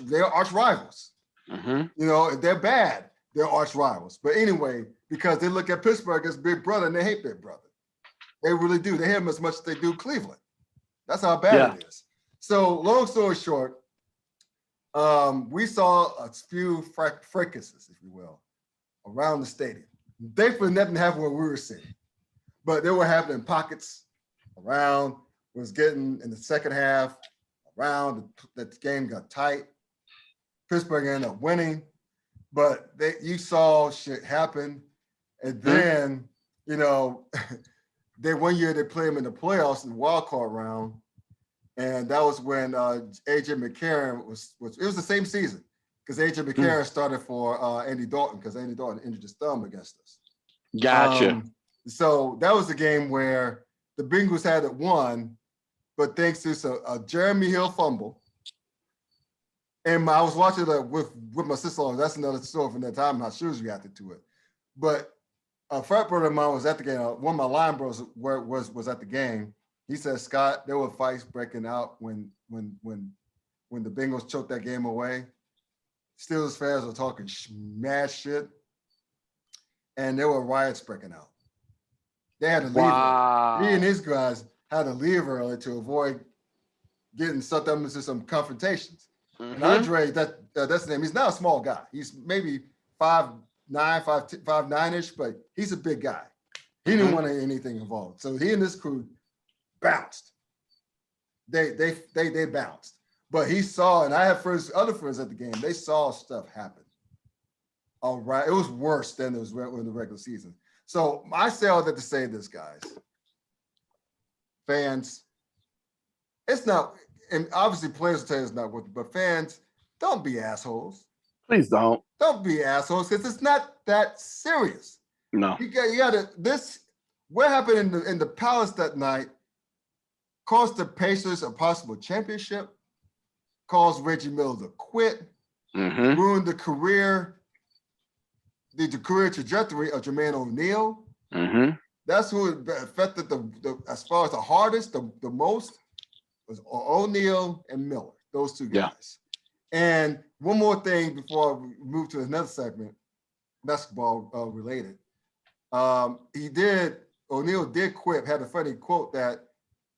rivals. If they're bad, they're arch rivals. But anyway, because they look at Pittsburgh as Big Brother and they hate Big Brother. They really do. They hate him as much as they do Cleveland. That's how bad it is. So long story short, we saw a few fracases, if you will, around the stadium. Thankfully, nothing happened where we were sitting, but they were happening in pockets around. It was getting in the second half around. The game got tight. Pittsburgh ended up winning, but you saw shit happen. And then, then one year they played them in the playoffs in the wild card round. And that was when AJ McCarron was it was the same season because AJ McCarron started for Andy Dalton because Andy Dalton injured his thumb against us. Gotcha. So that was the game where the Bengals had it won, but thanks to a Jeremy Hill fumble. And I was watching it with my sister-in-law. That's another story from that time. I'm not sure she reacted to it. But a frat brother of mine was at the game. One of my line bros was at the game. He said, Scott, there were fights breaking out when the Bengals choked that game away. Steelers fans were talking mad shit. And there were riots breaking out. They had to leave. Wow. He and his guys had to leave early to avoid getting sucked up into some confrontations. And Andre, that's the name. He's not a small guy. He's maybe 5'9", 5'9"-ish, but he's a big guy. He didn't want anything involved. So he and this crew bounced. They bounced. But he saw, and I have other friends at the game, they saw stuff happen. All right. It was worse than it was in the regular season. So I say all that to say this, guys. Fans, it's not, and obviously players will tell you it's not worth it, but fans, don't be assholes. Please don't. Don't be assholes because it's not that serious. No. You got to, what happened in the Palace that night cost the Pacers a possible championship, caused Reggie Miller to quit, ruined the career trajectory of Jermaine O'Neal. That's who it affected as far as the hardest, the most was O'Neal and Miller, those two guys. And one more thing before we move to another segment, basketball related. O'Neal did quit, had a funny quote that,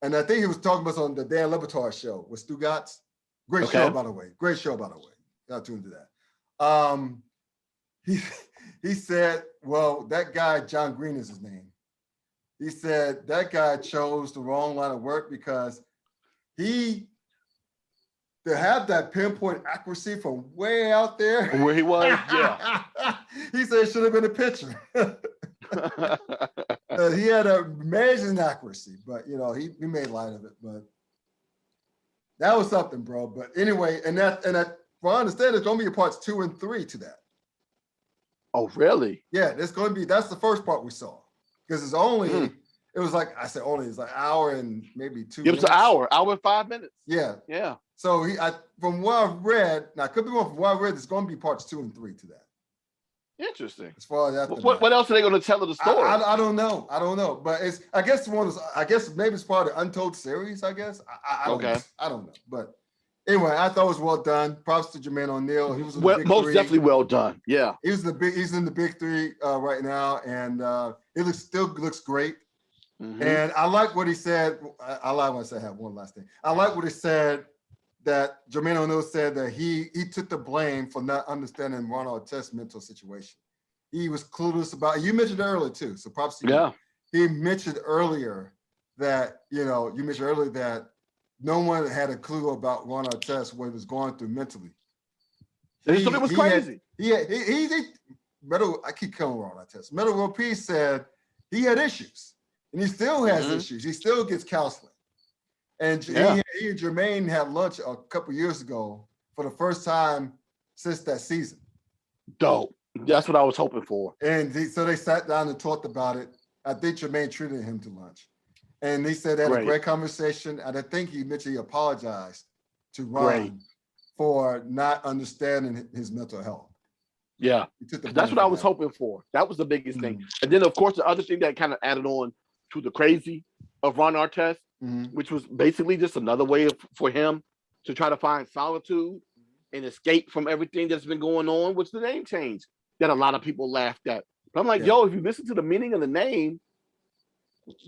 and I think he was talking about on the Dan Le Batard show with Stu Gatz. Great show, by the way. Great show, by the way. Got tuned to that. He said, well, that guy, John Green is his name. He said that guy chose the wrong line of work because to have that pinpoint accuracy from way out there. Where he was, He said it should have been a pitcher. He had an amazing accuracy, but, he made light of it. But that was something, bro. But anyway, and that, well, I understand there's going to be parts 2 and 3 to that. Oh, really? Yeah, that's the first part we saw. Because it's only, it was like, I said only, it's like an hour and maybe 2 minutes. It was an hour and 5 minutes. Yeah. Yeah. So from what I've read, now I could be wrong, from what I read, there's going to be parts 2 and 3 to that. Interesting. As far as that. What else are they going to tell of the story? I don't know. But I guess maybe it's part of the Untold series, I guess. I don't know. But anyway, I thought it was well done. Props to Jermaine O'Neal. He was in the big most three. definitely well done. Yeah. He's in the big three right now, and it still looks great. And I like what he said. I like when I have one last thing. I like what he said that Jermaine O'Neal said that he took the blame for not understanding Ron Artest's mental situation. He was clueless about it. You mentioned it earlier too. So props to you. Yeah. He mentioned earlier that, that no one had a clue about Ron Artest, what he was going through mentally. It was crazy. I keep calling Ron Artest. Metal World Peace said he had issues. And he still has issues. He still gets counseling. And he and Jermaine had lunch a couple years ago for the first time since that season. Dope. That's what I was hoping for. And so they sat down and talked about it. I think Jermaine treated him to lunch. And he said they had a great conversation. And I think he mentioned he apologized to Ron for not understanding his mental health. Yeah. That's what I was hoping for. That was the biggest thing. And then, of course, the other thing that kind of added on to the crazy of Ron Artest, which was basically just another way for him to try to find solitude and escape from everything that's been going on, was the name change that a lot of people laughed at. But I'm like, yo, if you listen to the meaning of the name,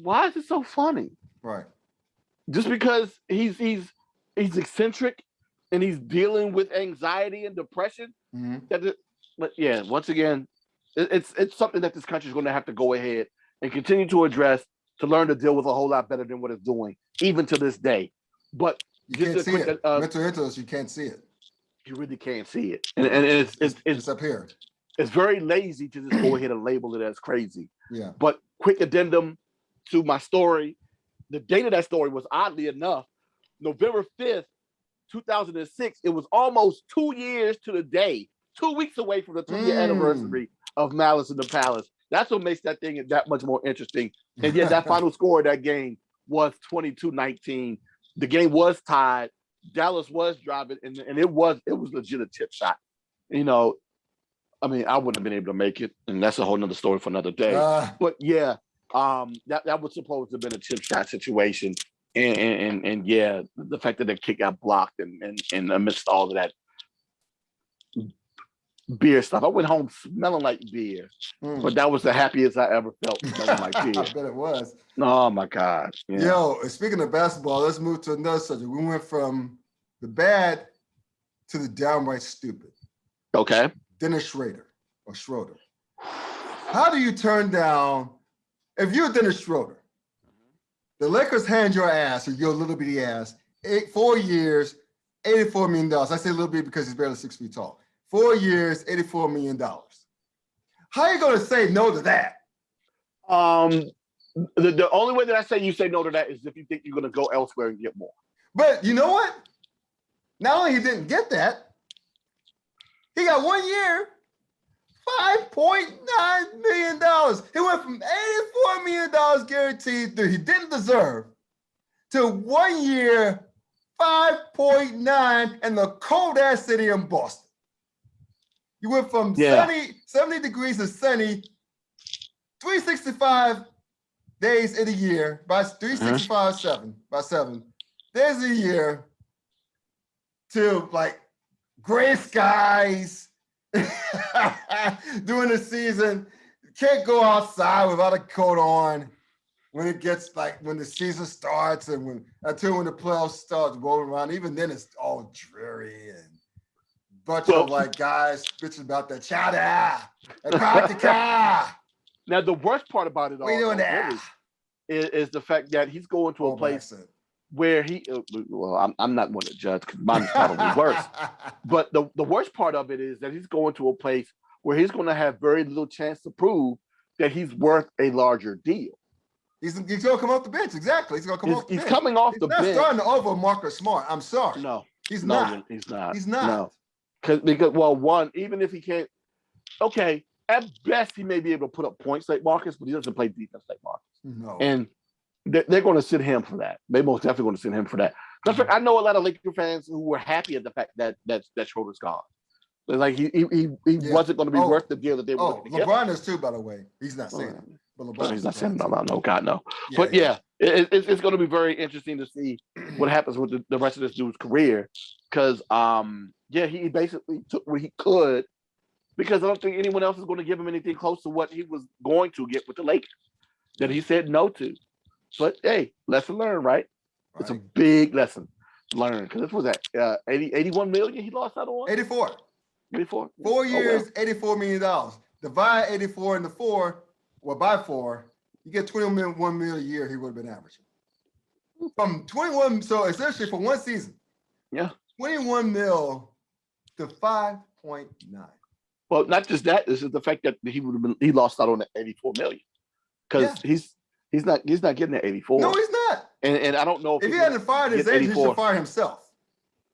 why is it so funny? Right. Just because he's eccentric and he's dealing with anxiety and depression. But yeah, once again, it's something that this country is going to have to go ahead and continue to address, to learn to deal with a whole lot better than what it's doing, even to this day. But you can't see it. Mental illness, you can't see it. You really can't see it, and it's up here. It's very lazy to just go ahead and label it as crazy. Yeah. But quick addendum to my story: the date of that story was, oddly enough, November 5th, 2006, it was almost 2 years to the day, 2 weeks away from the 2-year anniversary of Malice in the Palace. That's what makes that thing that much more interesting. And yeah, that final score of that game was 22-19. The game was tied. Dallas was driving, and it was legit a tip shot. You know, I mean, I wouldn't have been able to make it, and that's a whole nother story for another day. But yeah, that was supposed to have been a chip shot situation, and yeah, the fact that the kick got blocked and amidst all of that beer stuff, I went home smelling like beer. But that was the happiest I ever felt smelling like beer. I bet it was. Oh my God! Yeah. Yo, speaking of basketball, let's move to another subject. We went from the bad to the downright stupid. Okay. Dennis Schröder. How do you turn down, if you're Dennis Schröder, the Lakers hand your ass, or your little bitty ass, 4 years, $84 million. I say a little bit because he's barely 6 feet tall. 4 years, $84 million. How are you going to say no to that? The only way that I say you say no to that is if you think you're going to go elsewhere and get more. But you know what? Not only he didn't get that, he got 1 year, $5.9 million. He went from $84 million guaranteed that he didn't deserve to 1 year, 5.9 in the cold-ass city in Boston. You went from 70 degrees to sunny, 365 days in a year, by 365, 7 days a year, to like gray skies during the season. Can't go outside without a coat on when it gets like when the season starts and until when the playoffs start rolling around. Even then it's all dreary and bunch of like guys bitching about that chowder and park the car. Now the worst part about it all really, is the fact that he's going to a place where I'm not one to judge because mine is probably worse. But the worst part of it is that he's going to a place where he's going to have very little chance to prove that he's worth a larger deal. He's going to come off the bench. Exactly. He's going to come off the bench. He's coming off the bench. He's not starting to over Marcus Smart. I'm sorry. No. He's not. He's not. He's not. No. Because one, even if he can't, okay, at best he may be able to put up points like Marcus, but he doesn't play defense like Marcus. No. And they're going to sit him for that. They most definitely going to sit him for that. I know a lot of Laker fans who were happy at the fact that Schroeder's gone. Like he wasn't going to be worth the deal that they were looking to get. LeBron is too, by the way. He's not saying it. But LeBron he's not saying no, God, no. Yeah, but it's going to be very interesting to see what happens with the rest of this dude's career. Because he basically took what he could, because I don't think anyone else is going to give him anything close to what he was going to get with the Lakers that he said no to. But hey, lesson learned, right? It's a big lesson learned, because this was at 81 million he lost out on. 84. 84. 4 years, $84 million. Divide 84 into 4, by 4, you get 21 million a year. He would have been averaging from 21. So essentially, for one season, 21 mil to 5.9. Well, not just that. This is the fact that he lost out on the 84 million, because he's not getting that 84. No, he's not. And I don't know if he hadn't fired his agent, he should fire himself.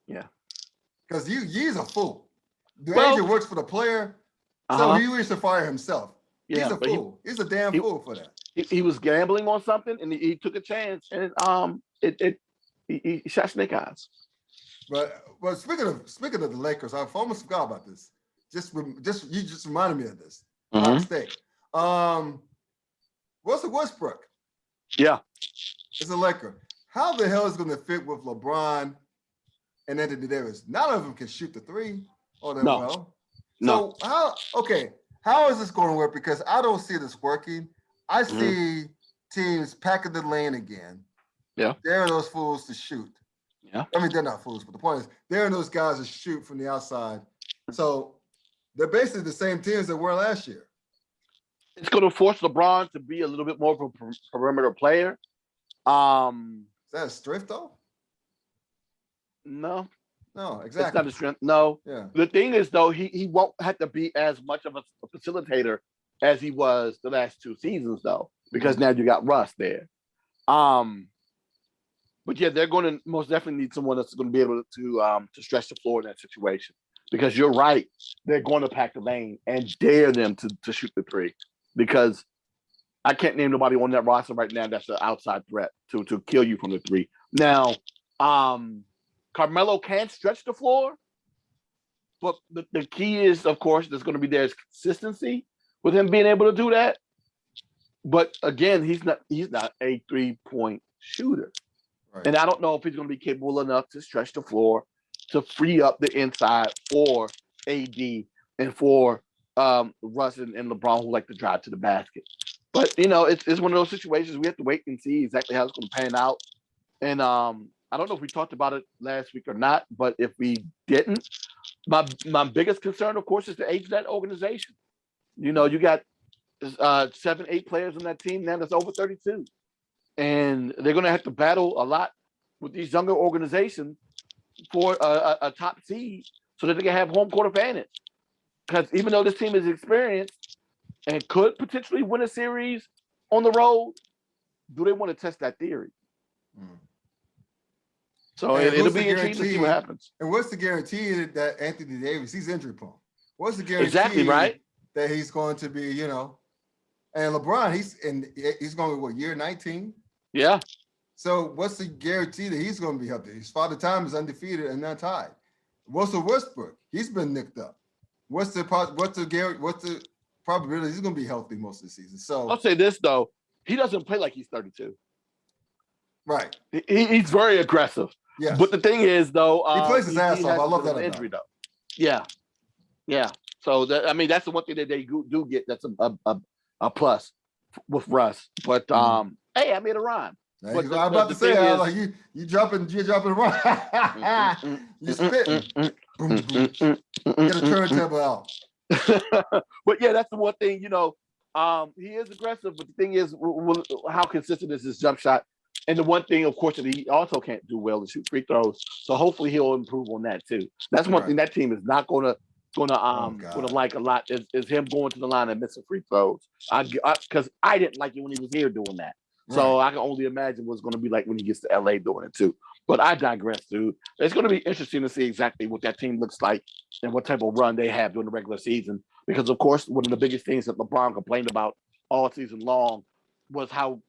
Yeah, because he's a fool. The agent works for the player, so he should fire himself. Yeah, he's a fool. He's a damn fool for that. He was gambling on something, and he took a chance, and he shot snake eyes. But speaking of the Lakers, I almost forgot about this. You just reminded me of this. My mistake. Russell Westbrook. Yeah, it's a Laker. How the hell is it going to fit with LeBron and Anthony Davis? None of them can shoot the three all that well. So how is this going to work? Because I don't see this working. I see teams packing the lane again. Yeah. Daring those fools to shoot. Yeah. I mean, they're not fools, but the point is daring those guys to shoot from the outside. So they're basically the same teams that were last year. It's going to force LeBron to be a little bit more of a perimeter player. Is that a strength, though? No, exactly. It's not a strength. No. Yeah. The thing is, though, he won't have to be as much of a facilitator as he was the last 2 seasons, though, because now you got Russ there. But yeah, they're going to most definitely need someone that's going to be able to stretch the floor in that situation. Because you're right, they're going to pack the lane and dare them to shoot the three. Because I can't name nobody on that roster right now that's an outside threat to kill you from the three. Now, Carmelo can stretch the floor, but the key is, of course, there's going to be there's consistency with him being able to do that. But again, he's not a 3-point shooter. Right. And I don't know if he's going to be capable enough to stretch the floor to free up the inside for AD and for Russ and LeBron, who like to drive to the basket. But, it's one of those situations we have to wait and see exactly how it's going to pan out. And I don't know if we talked about it last week or not, but if we didn't, my biggest concern, of course, is the age of that organization. You got 7-8 players on that team now that's over 32. And they're going to have to battle a lot with these younger organizations for a top seed so that they can have home court advantage. Because even though this team is experienced and could potentially win a series on the road, do they want to test that theory? So it'll be interesting to see what happens. And what's the guarantee that Anthony Davis, he's injury prone? What's the guarantee exactly right that he's going to be, and LeBron, he's going to be what, year 19? Yeah. So what's the guarantee that he's going to be healthy? His father time is undefeated and not tied. Russell Westbrook, he's been nicked up. What's the probability he's going to be healthy most of the season? So I'll say this though, he doesn't play like he's 32. Right. He's very aggressive. Yeah. But the thing is though, he plays his ass off. I love that injury though. Yeah. Yeah. So that's the one thing that they do get. That's a plus with Russ. But hey, I made a rhyme. But I'm about to say, I was like, you're jumping around. You're spitting. Get a turntable out. But yeah, that's the one thing, he is aggressive, but the thing is, how consistent is his jump shot? And the one thing, of course, that he also can't do well is shoot free throws. So hopefully he'll improve on that too. That's one thing that team is not gonna like a lot is him going to the line and missing free throws. Because I didn't like it when he was here doing that. So I can only imagine what it's going to be like when he gets to LA doing it too. But I digress, dude. It's going to be interesting to see exactly what that team looks like and what type of run they have during the regular season. Because, of course, one of the biggest things that LeBron complained about all season long was how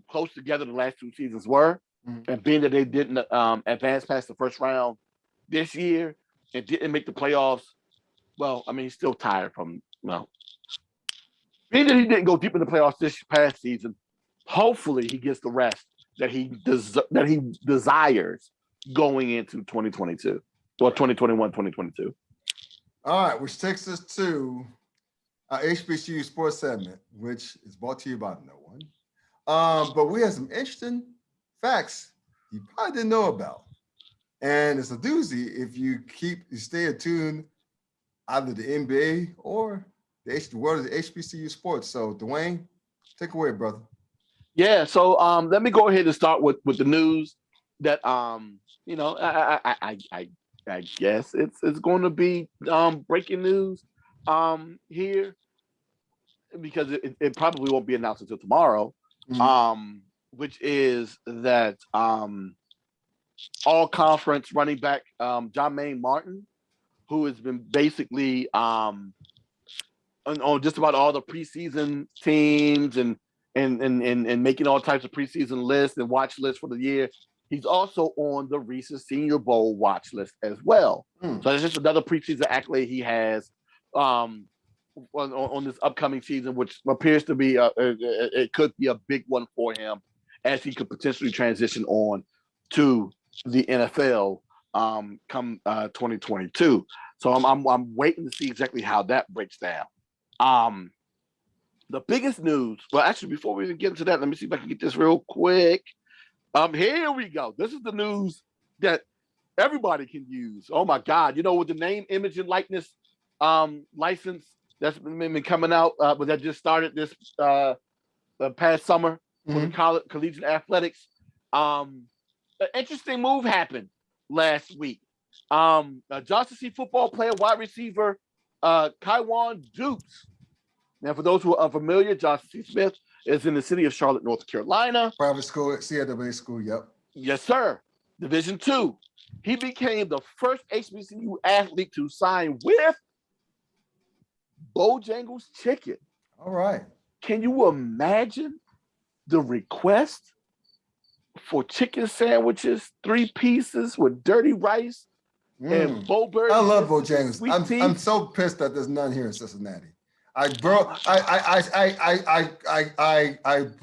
close together the last two seasons were. Mm-hmm. And being that they didn't advance past the first round this year and didn't make the playoffs, well, I mean, he's still tired from, being that he didn't go deep in the playoffs this past season, hopefully he gets the rest that he desires going into 2022 or 2021, 2022. All right, which takes us to our HBCU sports segment, which is brought to you by no one. But we have some interesting facts you probably didn't know about. And it's a doozy if you stay attuned either the NBA or the world of the HBCU sports. So Dwayne, take away, brother. Yeah, so let me go ahead and start with the news that I guess it's going to be breaking news here because it probably won't be announced until tomorrow. Mm-hmm. Which is that all conference running back Jermaine Martin, who has been basically on just about all the preseason teams and making all types of preseason lists and watch lists for the year. He's also on the Reese's Senior Bowl watch list as well. So it's just another preseason accolade he has on this upcoming season, which appears to be it could be a big one for him as he could potentially transition on to the NFL come 2022. So I'm waiting to see exactly how that breaks down. The biggest news, well, actually, before we even get into that, let me see if I can get this real quick. Here we go. This is the news that everybody can use. Oh my God. With the name, image, and likeness license that's been coming out, but that just started this past summer for the collegiate athletics. An interesting move happened last week. Johnson C football player, wide receiver, Kaiwan Dukes. Now, for those who are unfamiliar, Johnson C. Smith is in the city of Charlotte, North Carolina. Private school, CIAA school, yep. Yes, sir. Division II. He became the first HBCU athlete to sign with Bojangles Chicken. All right. Can you imagine the request for chicken sandwiches, 3 pieces with dirty rice and Bo-Berry? I love Bojangles. Sweet tea? I'm so pissed that there's none here in Cincinnati. I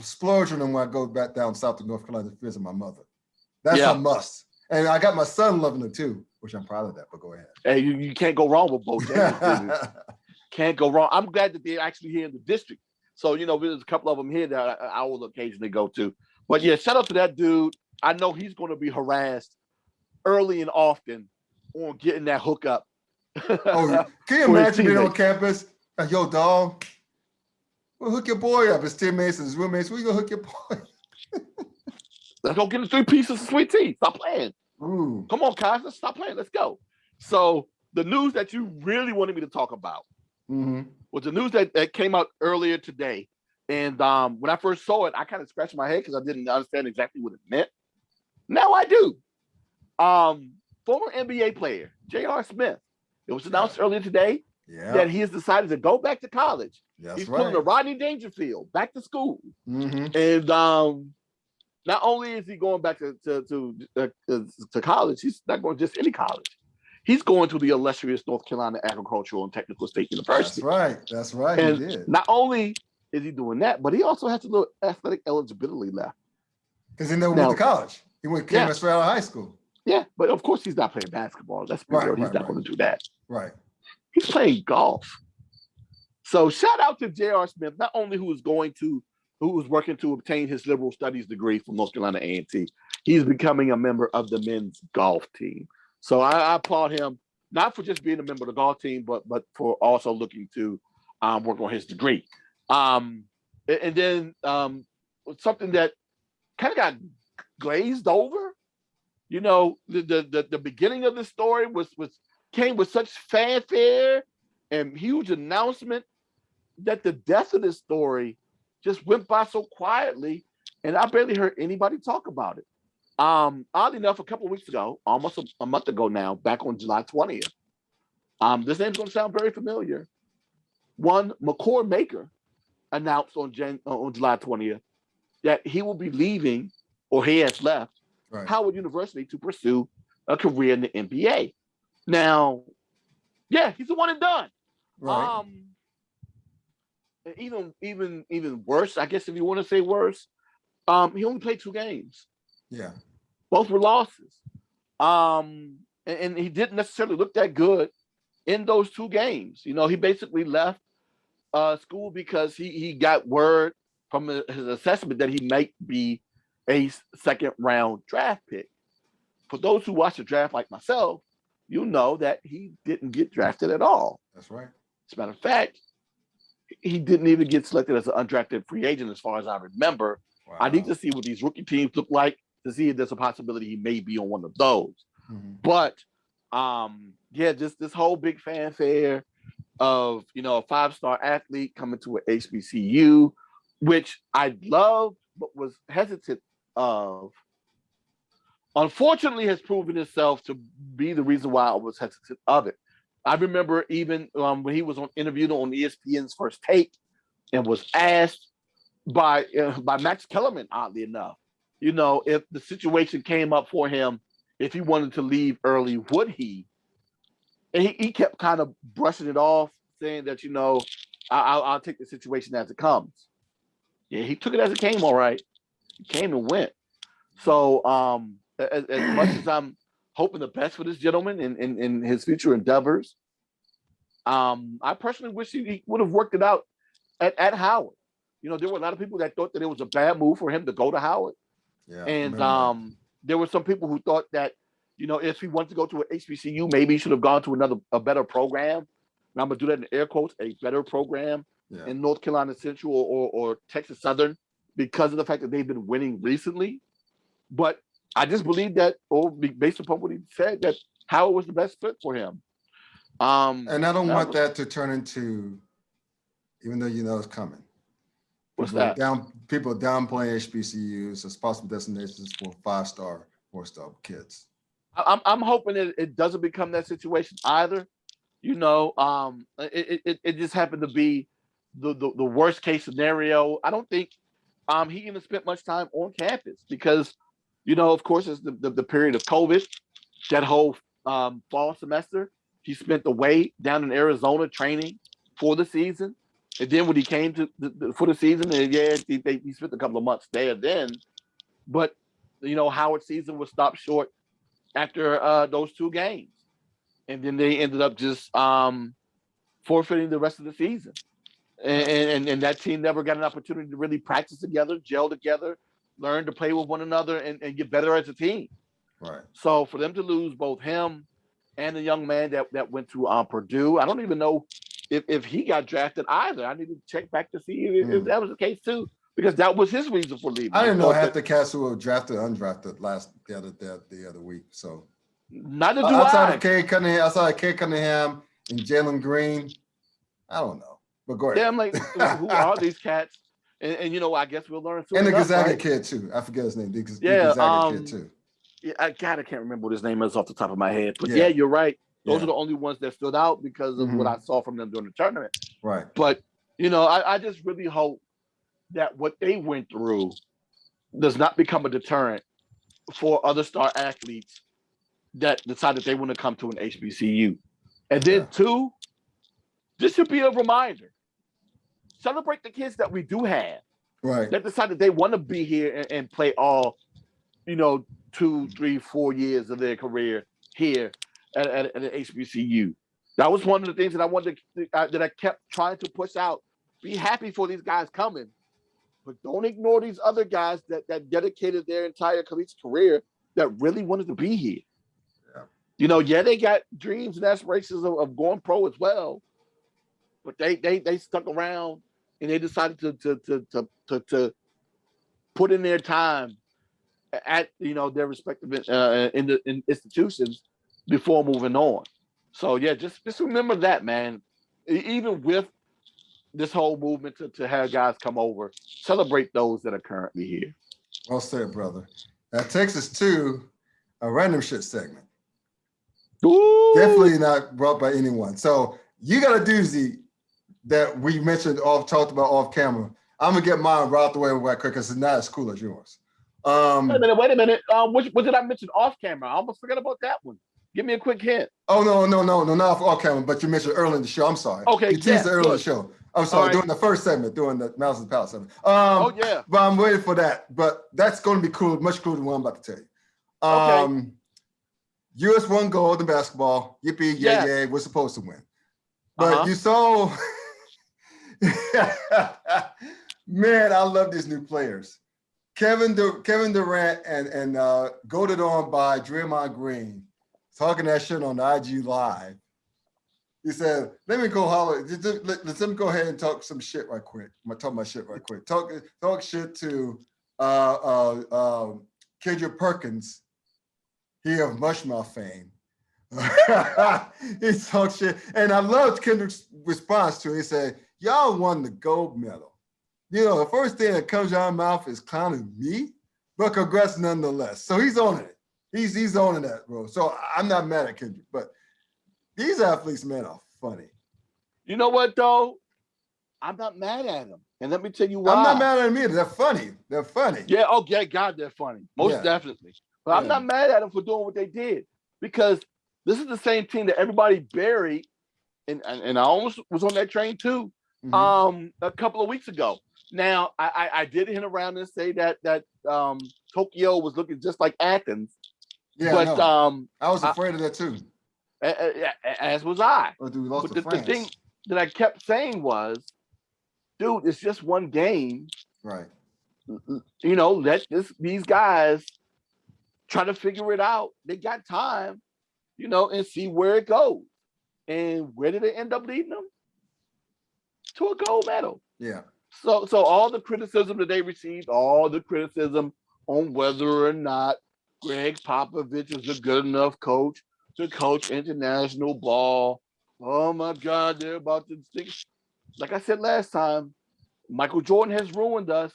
splurge on them when I go back down south to North Carolina to visit my mother. That's a must. And I got my son loving it too, which I'm proud of that, but go ahead. Hey, you can't go wrong with Bojangles. Can't go wrong. I'm glad that they're actually here in the district. So, there's a couple of them here that I will occasionally go to. But yeah, shout out to that dude. I know he's going to be harassed early and often on getting that hookup. Oh, can you imagine being on campus? Like, yo, dog, we'll hook your boy up. His teammates and his roommates. Where you gonna hook your boy? Let's go get the 3 pieces of sweet tea. Stop playing. Ooh. Come on, guys. Let's stop playing. Let's go. So the news that you really wanted me to talk about was the news that came out earlier today. And when I first saw it, I kind of scratched my head because I didn't understand exactly what it meant. Now I do. Former NBA player, J.R. Smith. It was announced earlier today that he has decided to go back to college. He's pulling a Rodney Dangerfield back to school. And not only is he going back to college, he's not going to just any college. He's going to the illustrious North Carolina Agricultural and Technical State University. That's right. And he did. Not only is he doing that, but he also has a little athletic eligibility left. Because he never went to college. He came straight out of high school. Yeah, but of course he's not playing basketball. Let's be real. He's not going to do that. Right. He's playing golf. So shout out to J.R. Smith, not only who was working to obtain his liberal studies degree from North Carolina A&T, he's becoming a member of the men's golf team. So I applaud him, not for just being a member of the golf team, but for also looking to work on his degree. And then something that kind of got glazed over, the beginning of the story came with such fanfare and huge announcement that the death of this story just went by so quietly, and I barely heard anybody talk about it. Oddly enough, a couple of weeks ago, almost a month ago now, back on July 20th, this name's going to sound very familiar. One McCord Maker announced on July 20th that he will be leaving, or he has left, Howard University to pursue a career in the NBA. Now, he's the one and done. Right. Even worse, I guess if you want to say worse, he only played 2 games. Yeah. Both were losses. And he didn't necessarily look that good in those 2 games. He basically left school because he got word from his assessment that he might be a 2nd round draft pick. For those who watch the draft like myself, you know that he didn't get drafted at all. That's right. As a matter of fact, he didn't even get selected as an undrafted free agent as far as I remember. Wow. I need to see what these rookie teams look like to see if there's a possibility he may be on one of those. But just this whole big fanfare of, a 5-star athlete coming to an HBCU, which I loved but was hesitant of, unfortunately has proven itself to be the reason why I was hesitant of it. I remember even when he was interviewed on ESPN's First Take and was asked by Max Kellerman, oddly enough, if the situation came up for him, if he wanted to leave early, would he? And he kept kind of brushing it off, saying that, I'll take the situation as it comes. Yeah, he took it as it came, all right. He came and went. So as much as I'm hoping the best for this gentleman in his future endeavors, I personally wish he would have worked it out at Howard. There were a lot of people that thought that it was a bad move for him to go to Howard. Yeah, and there were some people who thought that, if he wanted to go to an HBCU, maybe he should have gone to a better program. And I'm going to do that in air quotes, a better program in North Carolina Central or Texas Southern, because of the fact that they've been winning recently. But I just believe that, based upon what he said, that Howard was the best fit for him. And I don't want that to turn into, even though it's coming, What's that? People downplaying HBCUs as possible destinations for 5-star, 4-star kids. I'm hoping that it doesn't become that situation either. You know, it just happened to be the worst case scenario. I don't think he even spent much time on campus because, you know, of course, it's the period of COVID. That whole fall semester, he spent away down in Arizona training for the season. And then when he came to for the season, he spent a couple of months there then. But, you know, Howard's season was stopped short after those 2 games. And then they ended up just forfeiting the rest of the season. And that team never got an opportunity to really practice together, gel together, learn to play with one another, and get better as a team. Right. So for them to lose both him and the young man that went to Purdue, I don't even know if he got drafted either. I need to check back to see if that was the case too, because that was his reason for leaving. I didn't know half the cats who were drafted, undrafted the other week. So neither do outside of Cade Cunningham and Jalen Green, I don't know. But go ahead. Yeah, I'm like, who are these cats? And you know, I guess we'll learn soon. And the enough, Gonzaga right? kid too. I forget his name. The Gonzaga kid too. Yeah, I can't remember what his name is off the top of my head. But yeah, you're right. Those are the only ones that stood out because of what I saw from them during the tournament. Right. But, you know, I just really hope that what they went through does not become a deterrent for other star athletes that decide that they want to come to an HBCU. And then, two, this should be a reminder. Celebrate the kids that we do have. Right. That decide that they want to be here and play all, you know, 2, 3, 4 years of their career here at an HBCU. That was one of the things that I wanted that I kept trying to push out. Be happy for these guys coming, but don't ignore these other guys that dedicated their entire collegiate career that really wanted to be here. Yeah. You know, they got dreams and aspirations of going pro as well, but they stuck around and they decided to put in their time at, you know, their respective in institutions before moving on. So yeah, just remember that, man. Even with this whole movement to have guys come over, celebrate those that are currently here. Well said, brother. That takes us to a random shit segment. Ooh. Definitely not brought by anyone. So you got a doozy that we talked about off camera. I'm gonna get mine right the way right quick because it's not as cool as yours. Wait a minute. What did I mention off camera? I almost forgot about that one. Give me a quick hint. Oh, no, not off camera, but you mentioned early in the show. I'm sorry. Okay, you teased early in the show. I'm sorry, during the first segment, during the Malice and Palace segment. But I'm waiting for that. But that's going to be cool, much cooler than what I'm about to tell you. Okay. US won gold in basketball. Yippee, yay, we're supposed to win. But you saw, man, I love these new players. Kevin Durant and goaded on by Draymond Green, talking that shit on the IG Live. He said, let me go holler. Let me go ahead and talk some shit right quick. I'm going to talk my shit right quick. Talk shit to Kendrick Perkins, he of Mushmouth fame. He talked shit. And I loved Kendrick's response to it. He said, y'all won the gold medal. You know, the first thing that comes out of my mouth is clowning me, but congrats nonetheless. So he's owning it. He's owning that, bro. So I'm not mad at Kendrick, but these athletes, man, are funny. You know what, though? I'm not mad at them. And let me tell you why. I'm not mad at them either. They're funny. They're funny. Yeah, okay, God, they're funny. Most definitely. But I'm not mad at them for doing what they did, because this is the same team that everybody buried, and I almost was on that train too, a couple of weeks ago. Now, I did hint around and say that Tokyo was looking just like Athens. Yeah, but I was afraid of that too. As was I. But the thing that I kept saying was, dude, it's just one game. Right. You know, let these guys try to figure it out. They got time, you know, and see where it goes. And where did it end up leading them? To a gold medal. Yeah. So all the criticism that they received, all the criticism on whether or not Greg Popovich is a good enough coach to coach international ball. Oh my God, they're about to stick. Like I said last time, Michael Jordan has ruined us.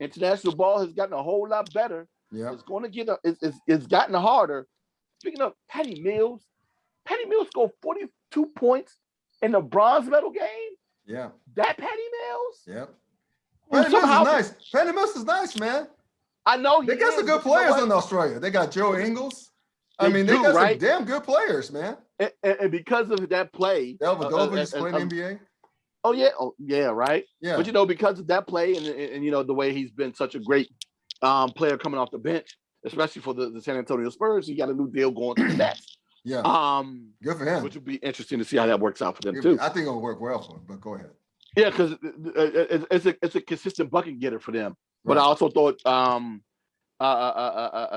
International ball has gotten a whole lot better. Yeah. It's going to get it's gotten harder. Speaking of Patty Mills scored 42 points in the bronze medal game. Yeah. That Patty Mills? Yep. Who Patty Mills is somehow- nice. Patty Mills is nice, man. I know They got some good players in Australia. They got Joe Ingles. I mean, they got some damn good players, man. And because of that play, Dellavedova is playing NBA. Oh yeah, right. Yeah. But because of that play and the way he's been such a great player coming off the bench, especially for the San Antonio Spurs, he got a new deal going to the Nets. Yeah. Good for him. Which would be interesting to see how that works out for them too. I think it'll work well for him. But go ahead. Yeah, because it's a consistent bucket getter for them. Right. But I also thought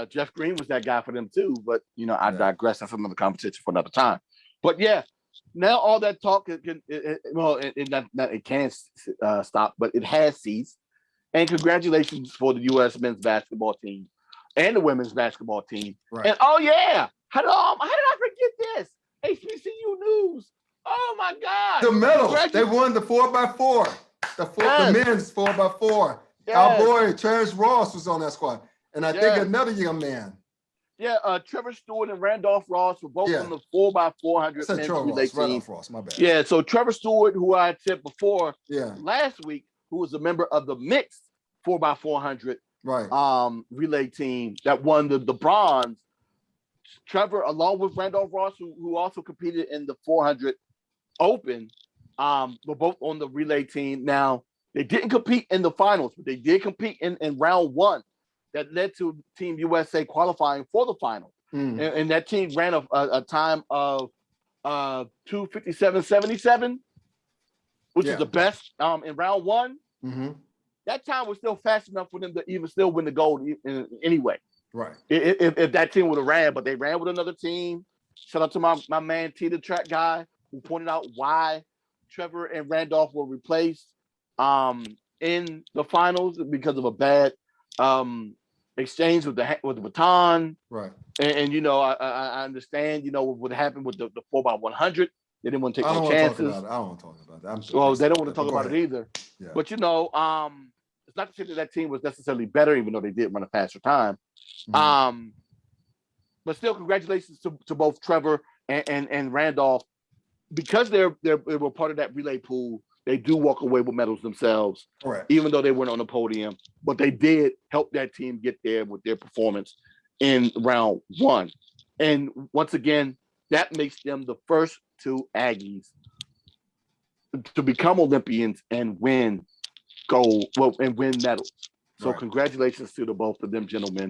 Jeff Green was that guy for them too. But I digress. That's another conversation for another time. But yeah, now all that talk it can't stop, but it has ceased. And congratulations for the U.S. men's basketball team and the women's basketball team. Right. And how did I forget this? HBCU news. Oh my God! The medals. They won the 4x4. The men's 4x4. Yes. Our boy Terrence Ross was on that squad, and I think another young man. Yeah, Trevor Stewart and Randolph Ross were both on the 4x400 men's relay team. Randolph Ross, my bad. Yeah, so Trevor Stewart, who I had said before last week, who was a member of the mixed 4x400 relay team that won the bronze. Trevor, along with Randolph Ross, who also competed in the 400 Open, were both on the relay team. Now, they didn't compete in the finals, but they did compete in round one. That led to Team USA qualifying for the final. And that team ran a time of 2:57.77, which is the best in round one. Mm-hmm. That time was still fast enough for them to even still win the gold anyway. Right. If that team would have ran, but they ran with another team. Shout out to my man T, the track guy, who pointed out why Trevor and Randolph were replaced in the finals because of a bad exchange with the baton. Right. And I understand, what happened with the 4x100. They didn't want to take no chances. I don't want to talk about that. Well, they don't want to talk about it either. Yeah. But it's not to say that team was necessarily better, even though they did run a faster time. Mm-hmm. But still, congratulations to both Trevor and Randolph. Because they were part of that relay pool, they do walk away with medals themselves, even though they weren't on the podium. But they did help that team get there with their performance in round one. And once again, that makes them the first two Aggies to become Olympians and win gold, and win medals. So congratulations to the both of them gentlemen.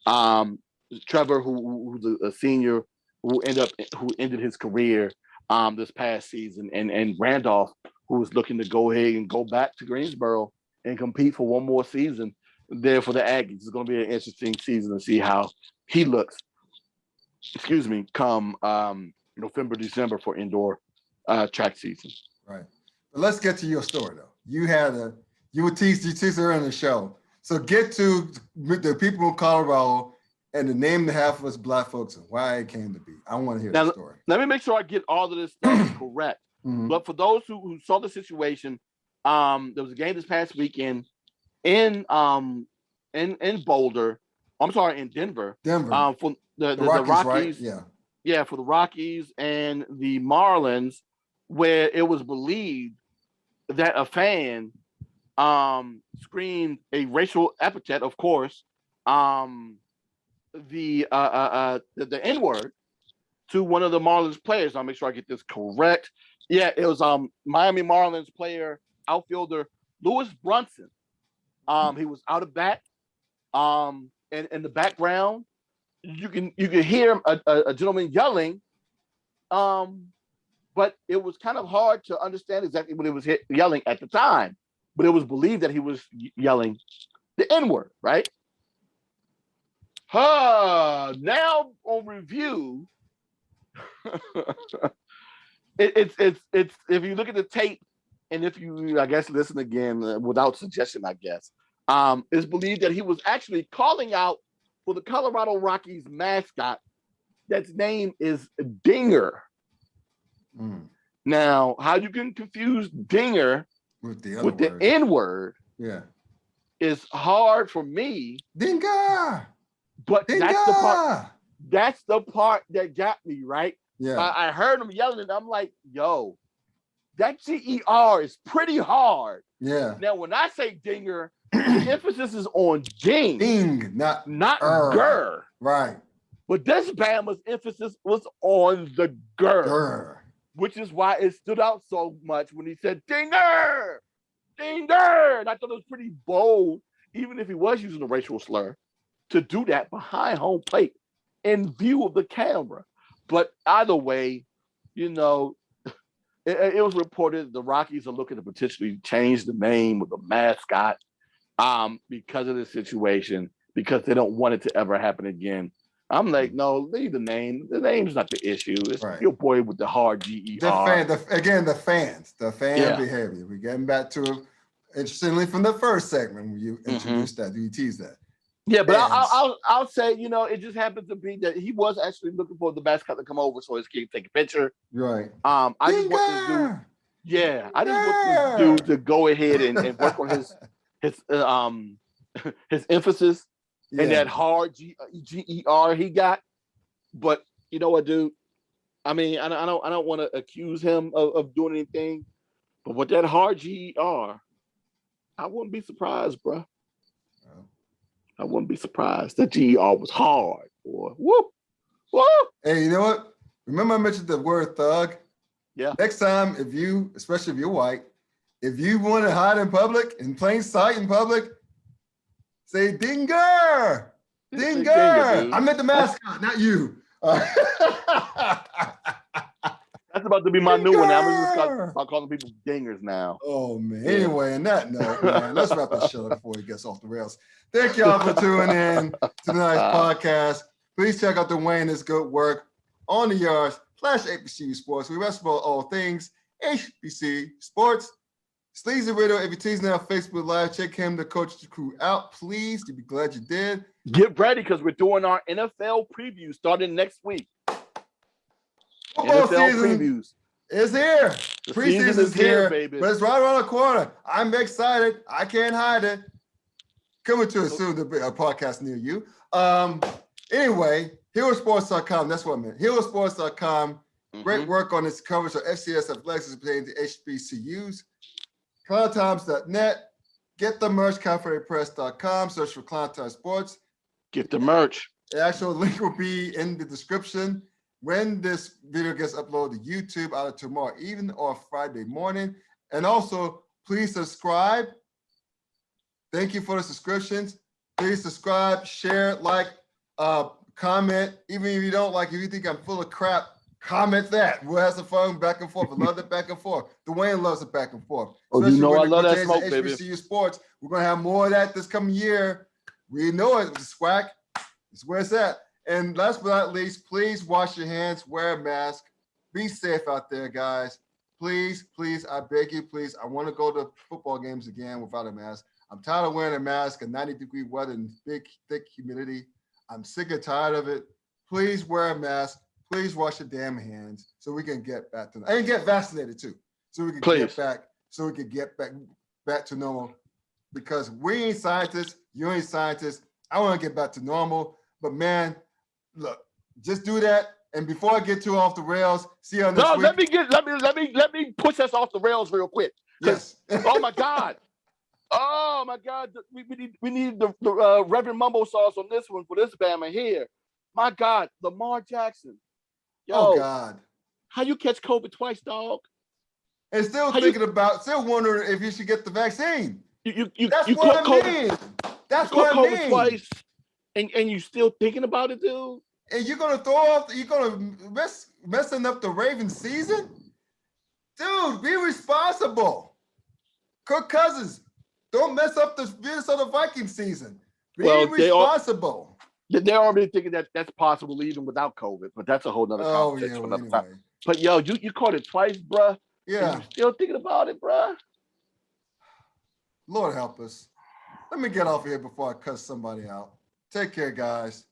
Trevor, who's a senior, who ended his career this past season, and Randolph, who was looking to go ahead and go back to Greensboro and compete for one more season there for the Aggies. It's going to be an interesting season to see how he looks. Come November, December for indoor track season. Right. But let's get to your story though. You were teased her in the show. So get to the people in Colorado and the name the half of us Black folks and why it came to be. I want to hear the story. Let me make sure I get all of this stuff correct. Mm-hmm. But for those who saw the situation, there was a game this past weekend in Boulder. I'm sorry, in Denver. For the Rockies, right? Yeah, for the Rockies and the Marlins, where it was believed that a fan screamed a racial epithet, of course, the N-word to one of the Marlins players. I'll make sure I get this correct. Yeah, it was Miami Marlins player, outfielder Lewis Brunson. He was out of bat. And in the background, you can hear a gentleman yelling. But it was kind of hard to understand exactly what he was yelling at the time. But it was believed that he was yelling the N-word, right? Now on review, it's if you look at the tape and if you, I guess, listen again without suggestion, I guess, it's believed that he was actually calling out for the Colorado Rockies mascot that's name is Dinger. Now, how you can confuse Dinger with the other with the word. N-word Yeah. is hard for me. Dinga. But Dinga. that's the part that got me, right? Yeah. I heard him yelling and I'm like, yo, that GER is pretty hard. Yeah. Now, when I say dinger, the emphasis is on ding. Ding, not gur. Right. But this Bama's emphasis was on the gur, which is why it stood out so much when he said dinger, dinger. And I thought it was pretty bold, even if he was using a racial slur, to do that behind home plate in view of the camera. But either way, you know, it was reported the Rockies are looking to potentially change the name of the mascot because of this situation, because they don't want it to ever happen again. I'm like, no, leave the name. The name's not the issue. It's your boy with the hard GER. The fan behavior. We're getting back to it. Interestingly, from the first segment when you introduced that, you teased that. Yeah, but I'll say, you know, it just happens to be that he was actually looking for the mascot to come over so his kid can take a picture. Right. I just want this dude. Yeah, I just want this dude to go ahead and work on his emphasis and that hard GER he got. But you know what, dude? I mean, I don't want to accuse him of doing anything, but with that hard GER, I wouldn't be surprised, bro. I wouldn't be surprised. That GER was hard, boy. Whoop, whoop. Hey, you know what? Remember I mentioned the word thug? Yeah. Next time, especially if you're white, if you want to hide in public, in plain sight in public, say dinger, dinger. I meant the mascot, not you. That's about to be my new one. I'm gonna start calling people dingers now. Oh man. Anyway, on that note, man, let's wrap this show up before it gets off the rails. Thank y'all for tuning in to tonight's podcast. Please check out Dwayne's good work on the yards /HBCU Sports. We wrestle about all things HBC Sports. Sleazy Radio, if you're teasing on Facebook Live, check him, the coach, the crew out, please. You'll be glad you did. Get ready because we're doing our NFL preview starting next week. Football NFL season previews is here. The Preseason is here, baby. But it's right around the corner. I'm excited. I can't hide it. Coming to a soon, a podcast near you. Anyway, HeroSports.com. That's what I meant. HeroSports.com. Great work on this coverage of FCS athletics pertaining to HBCUs. ClownTimes.net. Get the merch, ConfederatePress.com. Search for Clown Time Sports. Get the merch. The actual link will be in the description when this video gets uploaded to YouTube either tomorrow evening or Friday morning. And also, please subscribe. Thank you for the subscriptions. Please subscribe, share, like, comment. Even if you don't like, if you think I'm full of crap, comment that. We'll have some fun back and forth. I love it back and forth. Dwayne loves it back and forth. Oh, you know I love that smoke, baby. HBCU Sports. We're going to have more of that this coming year. We know it. It's SWAC. It's where it's at. And last but not least, please wash your hands, wear a mask. Be safe out there, guys. Please, please, I beg you, please. I want to go to football games again without a mask. I'm tired of wearing a mask in 90-degree weather and big, thick humidity. I'm sick and tired of it. Please wear a mask. Please wash your damn hands so we can get back to and get vaccinated too, so we can get back to normal. Because we ain't scientists, you ain't scientists. I want to get back to normal, but man, look, just do that. And before I get too off the rails, see you on this week. Let me push us off the rails real quick. Yes. Oh my God. Oh my God. We need the Reverend Mumbo sauce on this one for this Bama here. My God, Lamar Jackson. Yo, oh God. How you catch COVID twice, dog? And still wondering if you should get the vaccine. That's what I mean. That's what I mean. Twice, and you still thinking about it, dude? And you're gonna messing up the Ravens season? Dude, be responsible. Kirk Cousins, don't mess up the Minnesota Vikings season. Be responsible. They're already thinking that that's possible even without COVID, but that's a whole nother conversation for another time. But yo, you caught it twice, bruh. Yeah. And you still thinking about it, bruh? Lord help us. Let me get off here before I cuss somebody out. Take care, guys.